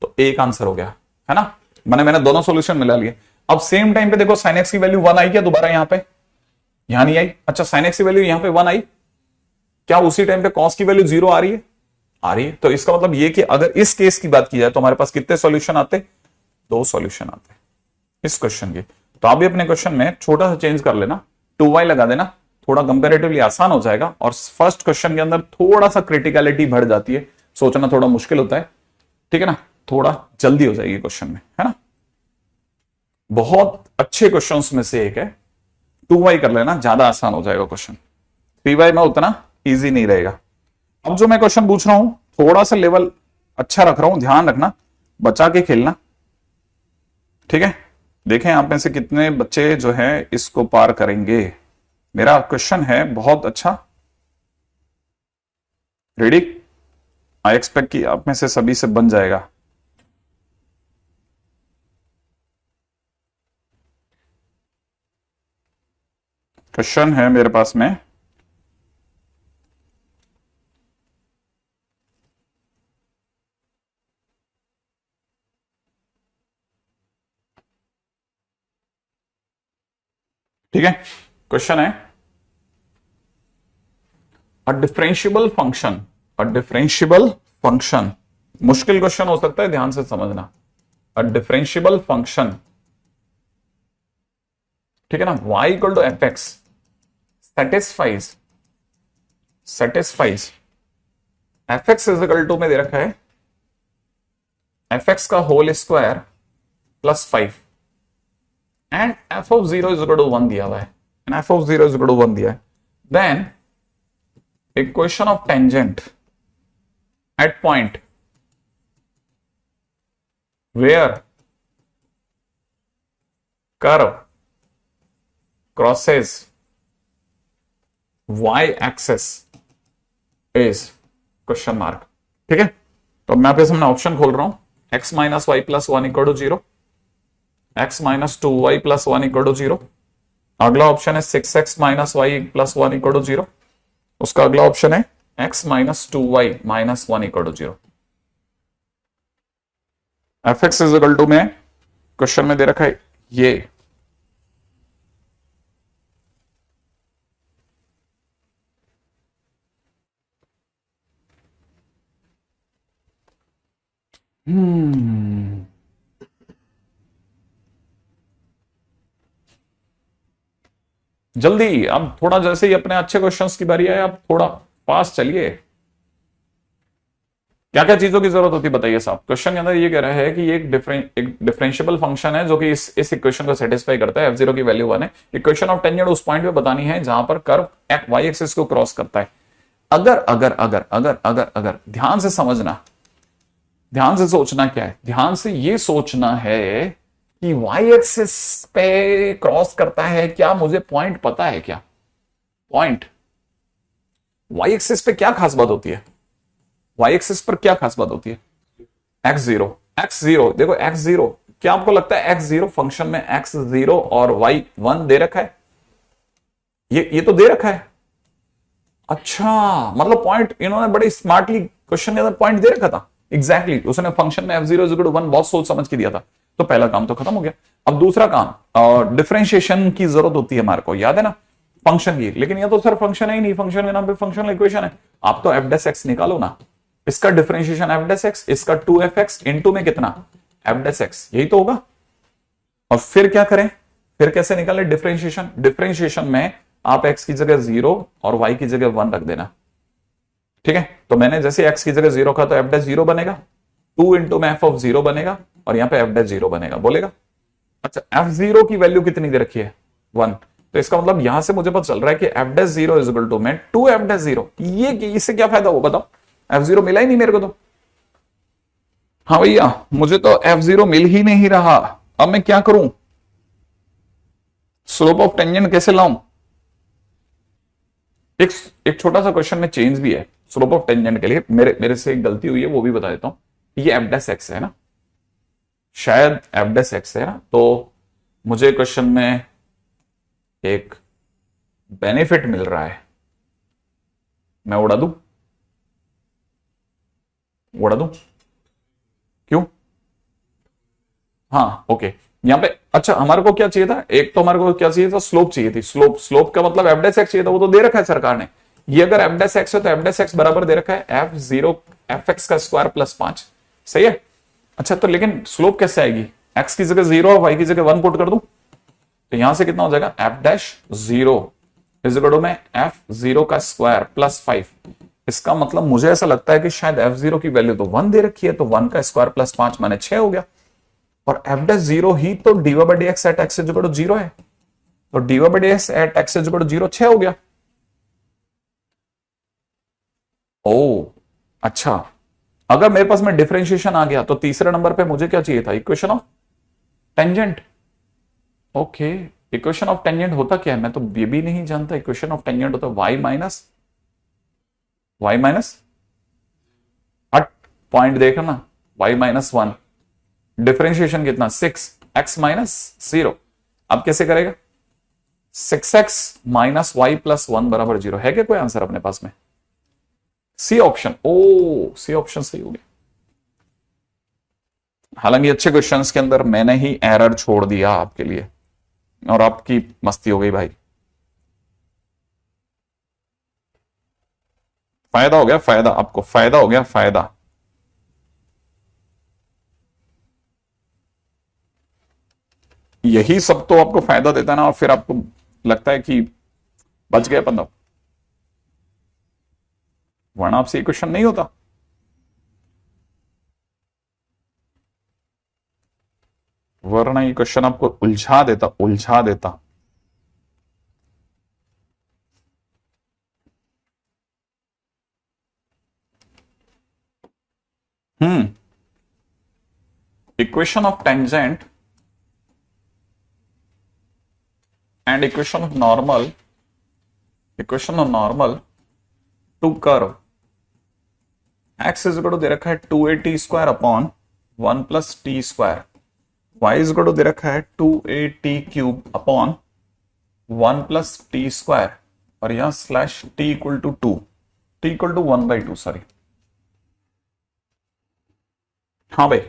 तो एक आंसर हो गया, है ना। मैंने दोनों सॉल्यूशन मिला लिए। अब सेम टाइम पे देखो साइन एक्स की वैल्यू 1 आई क्या दोबारा यहां पे, यहां नहीं आई। अच्छा साइन एक्स की वैल्यू यहां पे 1 आई, क्या उसी टाइम पे कॉस की वैल्यू 0 आ रही है, आ रही है। तो इसका मतलब ये कि अगर इस केस की बात की जाए तो हमारे पास कितने सॉल्यूशन आते, 2 सॉल्यूशन आते इस क्वेश्चन के। तो आप भी अपने क्वेश्चन में छोटा सा चेंज कर लेना, 2y लगा देना, थोड़ा कंपेरेटिवली आसान हो जाएगा। और फर्स्ट क्वेश्चन के अंदर थोड़ा सा क्रिटिकलिटी बढ़ जाती है, सोचना थोड़ा मुश्किल होता है, ठीक है ना, थोड़ा जल्दी हो जाएगी क्वेश्चन में, है ना। बहुत अच्छे क्वेश्चंस में से एक है, 2y कर लेना, ज्यादा आसान हो जाएगा क्वेश्चन। 3y में उतना इजी नहीं रहेगा। अब जो मैं क्वेश्चन पूछ रहा हूं थोड़ा सा लेवल अच्छा रख रहा हूं, ध्यान रखना, बचा के खेलना, ठीक है। देखें आप में से कितने बच्चे जो है इसको पार करेंगे। मेरा क्वेश्चन है बहुत अच्छा, रेडी, आई एक्सपेक्ट कि आप में से सभी से बन जाएगा। क्वेश्चन है मेरे पास में, ठीक है। क्वेश्चन है अ डिफरेंशियबल फंक्शन, मुश्किल क्वेश्चन हो सकता है, ध्यान से समझना। अ डिफरेंशियबल फंक्शन, ठीक है ना, y = fx satisfies fx = में दे रखा है fx का होल स्क्वायर +5 एंड f(0) = 1 दिया हुआ है, एंड f(0) = 1 दिया है। Then equation of tangent at point where curve crosses y axis is ? ठीक है। तो मैं आपके सामने ऑप्शन खोल रहा हूं, x minus y plus one equal to zero, x minus two y plus one equal to zero. अगला ऑप्शन है 6x minus y plus one equal to zero. उसका अगला ऑप्शन है x minus two y minus one equal to zero. F x is equal to में क्वेश्चन में दे रखा है ये, जल्दी अब थोड़ा, जैसे ही अपने अच्छे क्वेश्चंस की बारी आए, आप थोड़ा फास्ट चलिए। क्या क्या चीजों की जरूरत होती है बताइए साहब। क्वेश्चन के अंदर ये कह रहा है कि एक डिफरेंशियबल फंक्शन है जो कि इस इक्वेशन को सेटिस्फाई करता है, f0 की वैल्यू 1 है। इक्वेशन ऑफ टेंजेंट उस पॉइंट पे बतानी है जहां पर कर्व y एक्सिस को क्रॉस करता है। अगर अगर अगर अगर अगर अगर ध्यान से समझना, ध्यान से सोचना, क्या है ध्यान से ये सोचना है कि y एक्सिस पे क्रॉस करता है क्या, मुझे पॉइंट पता है क्या? पॉइंट y एक्सिस पे क्या खास बात होती है? y एक्सिस पर क्या खास बात होती है? x0, x0 देखो, x0 क्या आपको लगता है x0 फंक्शन में x0 और y1 दे रखा है? ये तो दे रखा है। अच्छा, मतलब पॉइंट इन्होंने बड़ी स्मार्टली क्वेश्चन के अंदर पॉइंट दे रखा था। एग्जैक्टली उसने फंक्शन में f0 = 1 बहुत सोच समझ के दिया था। तो पहला काम तो खत्म हो गया। अब दूसरा काम, डिफरेंशिएशन की जरूरत होती है हमारे को, याद है ना, फंक्शन की। लेकिन ये तो सिर्फ फंक्शन है ही नहीं, फंक्शन के नाम पे फंक्शनल इक्वेशन है। आप तो f' निकालो ना, इसका डिफरेंशिएशन f', इसका 2f(x) इनटू में कितना f', यही तो होगा। और फिर क्या करें, फिर कैसे निकाले डिफरेंशिएशन? डिफरेंशिएशन में आप x की जगह 0 और y की जगह 1 रख देना, ठीक है। तो मैंने जैसे x की जगह 0 का, तो f'0 बनेगा, 2 इंटू में f(0) बनेगा, और यहां पे f'0 बनेगा, बोलेगा। अच्छा, f0 की वैल्यू कितनी दे रखी है? 1। तो इसका मतलब यहां से मुझे पता चल रहा है कि f'0 इज इक्वल टू में 2f'0। ये इससे क्या फायदा हुआ बताओ? f0 मिला ही नहीं मेरे को तो। हाँ भैया, मुझे तो f0 मिल ही नहीं रहा। अब मैं क्या करूं? स्लोप ऑफ टेंजेंट कैसे लाऊं? एक छोटा सा क्वेश्चन में चेंज भी है स्लोप ऑफ टेंजेंट के लिए। मेरे से एक गलती हुई है, वो भी बता देता हूं। ये f' है ना, शायद f' है ना। तो मुझे क्वेश्चन में एक बेनिफिट मिल रहा है, मैं उड़ा दूं? उड़ा दूं? क्यों? हाँ ओके, यहां पे अच्छा हमारे को क्या चाहिए था? एक तो हमारे को क्या चाहिए था? स्लोप चाहिए थी। स्लोप का मतलब f' चाहिए था, वो तो दे रखा है सरकार ने। ये अगर f' है तो f' बराबर दे रखा है f0 fx का स्क्वायर प्लस 5, सही है। अच्छा, तो लेकिन स्लोप कैसे आएगी? x की जगह 0 और y की जगह 1 पुट कर दूं, तो यहां से कितना हो जाएगा? f'0 इज इक्वल टू में f0 का स्क्वायर प्लस 5। इसका मतलब मुझे ऐसा लगता है कि शायद f0 की वैल्यू तो 1 दे रखी है, तो 1 का स्क्वायर प्लस 5 माने 6 हो गया। और f'0 ही तो dy/dx at x is equal to 0 है, तो dy/dx at x is equal to 0 6 हो गया। ओ अच्छा, अगर मेरे पास में डिफरेंशिएशन आ गया, तो तीसरे नंबर पे मुझे क्या चाहिए था? Equation of tangent. Okay, equation of tangent होता क्या है? मैं तो ये भी नहीं जानता। इक्वेशन ऑफ टेंजेंट होता y माइनस अट पॉइंट देखना, y-1। डिफरेंशिएशन कितना? 6x minus 0। अब कैसे करेगा? 6x माइनस वाई प्लस 1 बराबर 0 है क्या कोई आंसर अपने पास में? C option. ओ, सी ऑप्शन सही हो गया। हालांकि अच्छे क्वेश्चंस के अंदर मैंने ही एरर छोड़ दिया आपके लिए, और आपकी मस्ती हो गई भाई। फायदा हो गया, फायदा आपको, फायदा हो गया, फायदा। यही सब तो आपको फायदा देता है ना, और फिर आपको लगता है कि बच गया बंदा, वरना आपसे क्वेश्चन नहीं होता। वरना ये क्वेश्चन आपको उलझा देता, उलझा देता। Equation of tangent and equation of normal to curve X is equal to दे रखा है 2a t² upon 1 plus T square, Y is equal to दे रखा है 2a t³ upon 1 plus T square, और यहां slash t equal to 2, t equal to 1/2, sorry. हाँ भाई,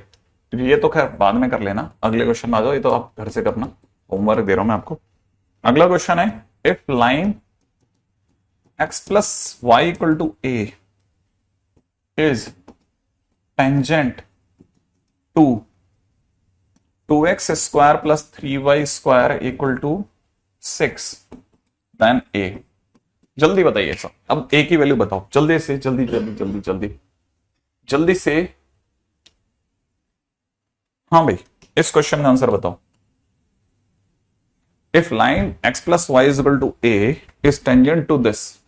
ये तो खैर बाद में कर लेना, अगले क्वेश्चन में आ जाओ, ये तो आप घर से करना, होमवर्क दे रहा हूं मैं आपको। अगला क्वेश्चन है, if line x plus y equal to a is tangent to 2x square plus 3y square equal to 6, then a। जल्दी बताइए सब, अब a की वैल्यू बताओ जल्दी से, जल्दी जल्दी जल्दी जल्दी जल्दी से। हाँ भाई, इस क्वेश्चन का आंसर बताओ। If line x plus Y is equal to a is tangent to this,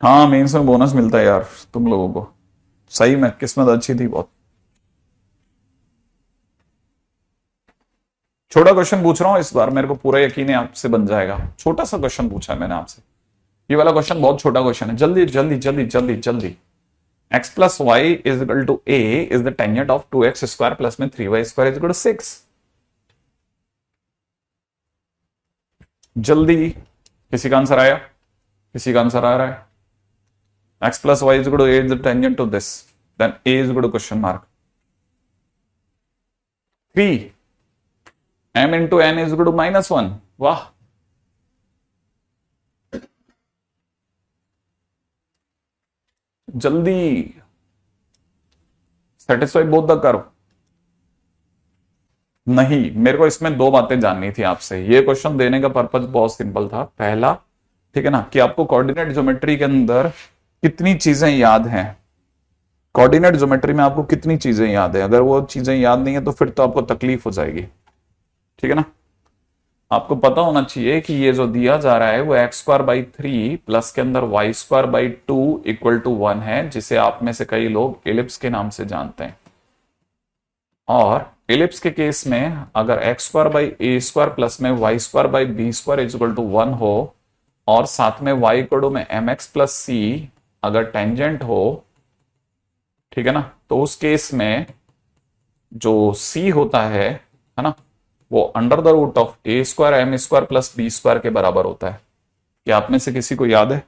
हाँ मेंस में बोनस मिलता है यार तुम लोगों को, सही में किस्मत अच्छी थी बहुत। छोटा क्वेश्चन पूछ रहा हूं इस बार, मेरे को पूरा यकीन है आपसे बन जाएगा। छोटा सा क्वेश्चन पूछा है मैंने आपसे, ये वाला क्वेश्चन बहुत छोटा क्वेश्चन है, जल्दी जल्दी जल्दी जल्दी जल्दी। x plus Y is equal to a is the tangent of 2x square plus में 3y square is equal to 6। जल्दी, किसी का आंसर आया? किसी का आंसर आ रहा है? x plus Y is equal to a is the tangent to this, then a is equal to question mark 3, m into n is equal to -1। वाह, जल्दी, सेटिस्फाई बोथ द कर्व। नहीं, मेरे को इसमें दो बातें जाननी थी आपसे। ये क्वेश्चन देने का पर्पज बहुत सिंपल था। पहला, ठीक है ना, कि आपको कोऑर्डिनेट ज्योमेट्री के अंदर कितनी चीजें याद हैं, कोऑर्डिनेट ज्योमेट्री में आपको कितनी चीजें याद है। अगर वो चीजें याद नहीं है तो फिर तो आपको तकलीफ हो जाएगी, ठीक है ना। आपको पता होना चाहिए कि ये जो दिया जा रहा है वो x²/3 प्लस के अंदर y²/2 इक्वल टू 1 है, जिसे आप में से कई लोग एलिप्स के नाम से जानते हैं। और एलिप्स के केस में अगर x²/a² प्लस में y²/b² इज इक्वल टू 1 हो, और साथ में y इक्वल में mx प्लस c अगर टेंजेंट हो, ठीक है ना, तो उस केस में जो c होता है ना, वो under the root of a² m² plus b² के बराबर होता है। क्या आप में से किसी को याद है?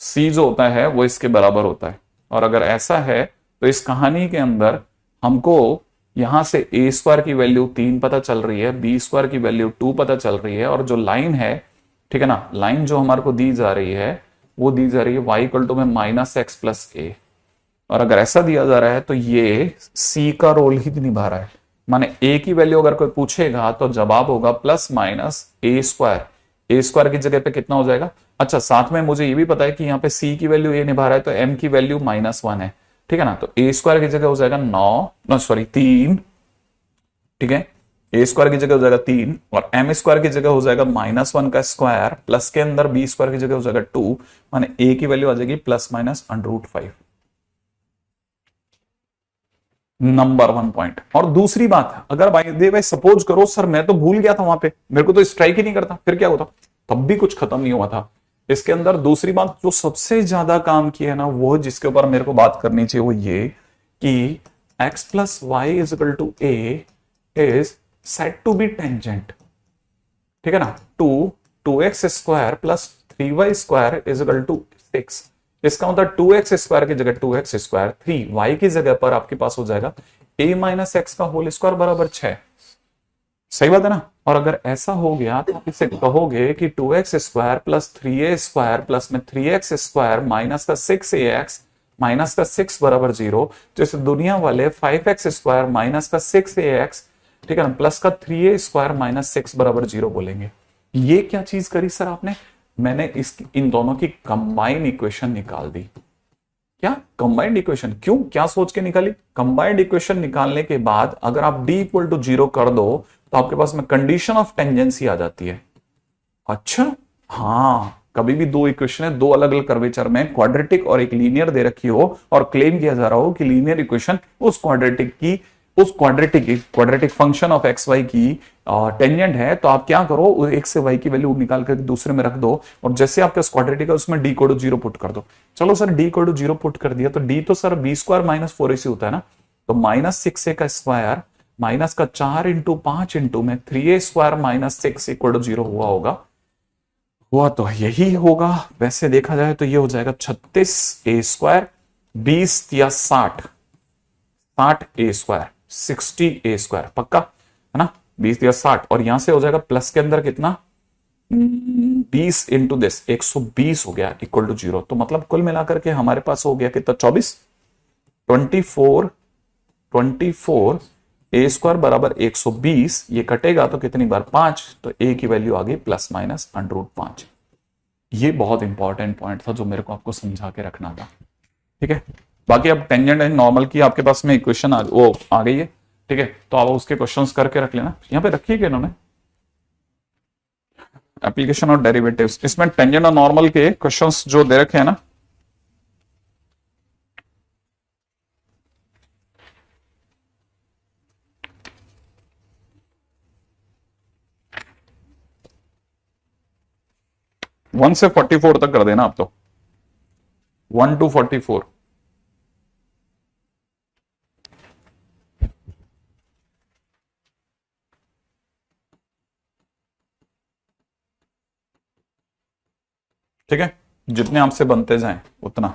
c जो होता है वो इसके बराबर होता है। और अगर ऐसा है तो इस कहानी के अंदर हमको यहां से a² की वैल्यू 3 पता चल रही है, b² की वैल्यू 2 पता चल रही है, और जो लाइन है, ठीक है ना, लाइन जो हमारे को दी जा रही है वो दी जा रही है y इक्वल टू में -x प्लस a। और अगर ऐसा दिया जा रहा है तो ये c का रोल ही निभा रहा है। माने a की वैल्यू अगर कोई पूछेगा तो जवाब होगा +-a²। a² की जगह पे कितना हो जाएगा? अच्छा, साथ में मुझे ये भी पता है कि यहाँ पे c की वैल्यू a निभा रहा है तो m की वैल्यू -1 है, ठीक है ना। तो a² की जगह हो जाएगा 3, ठीक है, a² की जगह हो जाएगा 3, और m² की जगह हो जाएगा -1 का स्क्वायर, प्लस के अंदर b² की जगह हो जाएगा 2, माने a की वैल्यू आ जाएगी ±√5। Number 1 point. और दूसरी बात, अगर भाई सपोज करो सर मैं तो भूल गया था वहां पे, मेरे को तो स्ट्राइक ही नहीं करता, फिर क्या होता? तब भी कुछ खत्म नहीं हुआ था। इसके अंदर दूसरी बात जो सबसे ज्यादा काम की है ना, वो जिसके ऊपर मेरे को बात करनी चाहिए वो ये कि x plus Y is equal to a is set to be tangent, ठीक है ना, to 2x² plus 3y² is equal to 6। इसका मतलब 2x² की जगह 2x², 3y की जगह पर आपके पास हो जाएगा a - x का होल स्क्वायर बराबर 6। सही बात है ना। और अगर ऐसा हो गया तो आप इसे कहोगे कि 2x² प्लस 3a² प्लस में 3x² माइनस का 6ax माइनस का 6 बराबर 0, जैसे दुनिया वाले 5x² माइनस का 6ax, ठीक है ना, प्लस का 3a² माइनस 6 बराबर 0 बोलेंगे। ये क्या चीज करी सर आपने? मैंने इन दोनों की कंबाइंड इक्वेशन निकाल दी। क्या कंबाइंड इक्वेशन? क्यों, क्या सोच के निकाली? कंबाइंड इक्वेशन निकालने के बाद अगर आप d इक्वल टू 0 कर दो तो आपके पास में कंडीशन ऑफ टेंजेंसी आ जाती है। अच्छा, हाँ, कभी भी दो इक्वेशन है, दो अलग अलग कर्वेचर में, क्वाड्रेटिक और एक लीनियर दे रखी हो, और क्लेम किया जा रहा हो कि लीनियर इक्वेशन उस क्वाड्रेटिक की उस quadratic function of x y की टेंजेंट है, तो आप क्या करो, एक से वाई की वैल्यू निकाल कर दूसरे में रख दो, और जैसे आपका क्वाड्रेटिक है उसमें डी को 0 पुट कर दो। चलो सर डी को 0 पुट कर दिया, तो डी तो sir B square minus 4ac होता है ना, तो -6a का स्क्वायर माइनस का 4 इंटू 5 इंटू में 3a स्क्वायर माइनस 6 इक्वल 0 हुआ तो यही होगा। वैसे देखा जाए तो ये हो जाएगा 36a स्क्वायर, 20 या 60 ए स्क्वायर, 60a स्क्वायर, पक्का है ना, 20 या 60, और यहां से हो जाएगा प्लस के अंदर कितना, 20 इंटू दिस 120 हो गया इक्वल टू 0। तो मतलब कुल मिलाकर के हमारे पास हो गया कितना, 24 ए स्क्वायर बराबर 120, ये कटेगा तो कितनी बार, 5, तो ए की वैल्यू आ गई प्लस माइनस √5। ये बहुत इंपॉर्टेंट पॉइंट था जो मेरे को आपको समझा के रखना था, ठीक है। बाकी अब टेंजेंट एंड नॉर्मल की आपके पास में इक्वेशन वो आ गई है, ठीक है, तो आप उसके क्वेश्चंस करके रख लेना। यहां पे रखिए क्या इन्होंने, एप्लीकेशन और डेरिवेटिव्स, इसमें टेंजेंट और नॉर्मल के क्वेश्चंस जो दे रखे हैं ना, वन से 44 तक कर देना आप तो, 1 to 44। ठीक है, जितने आपसे बनते जाएं उतना।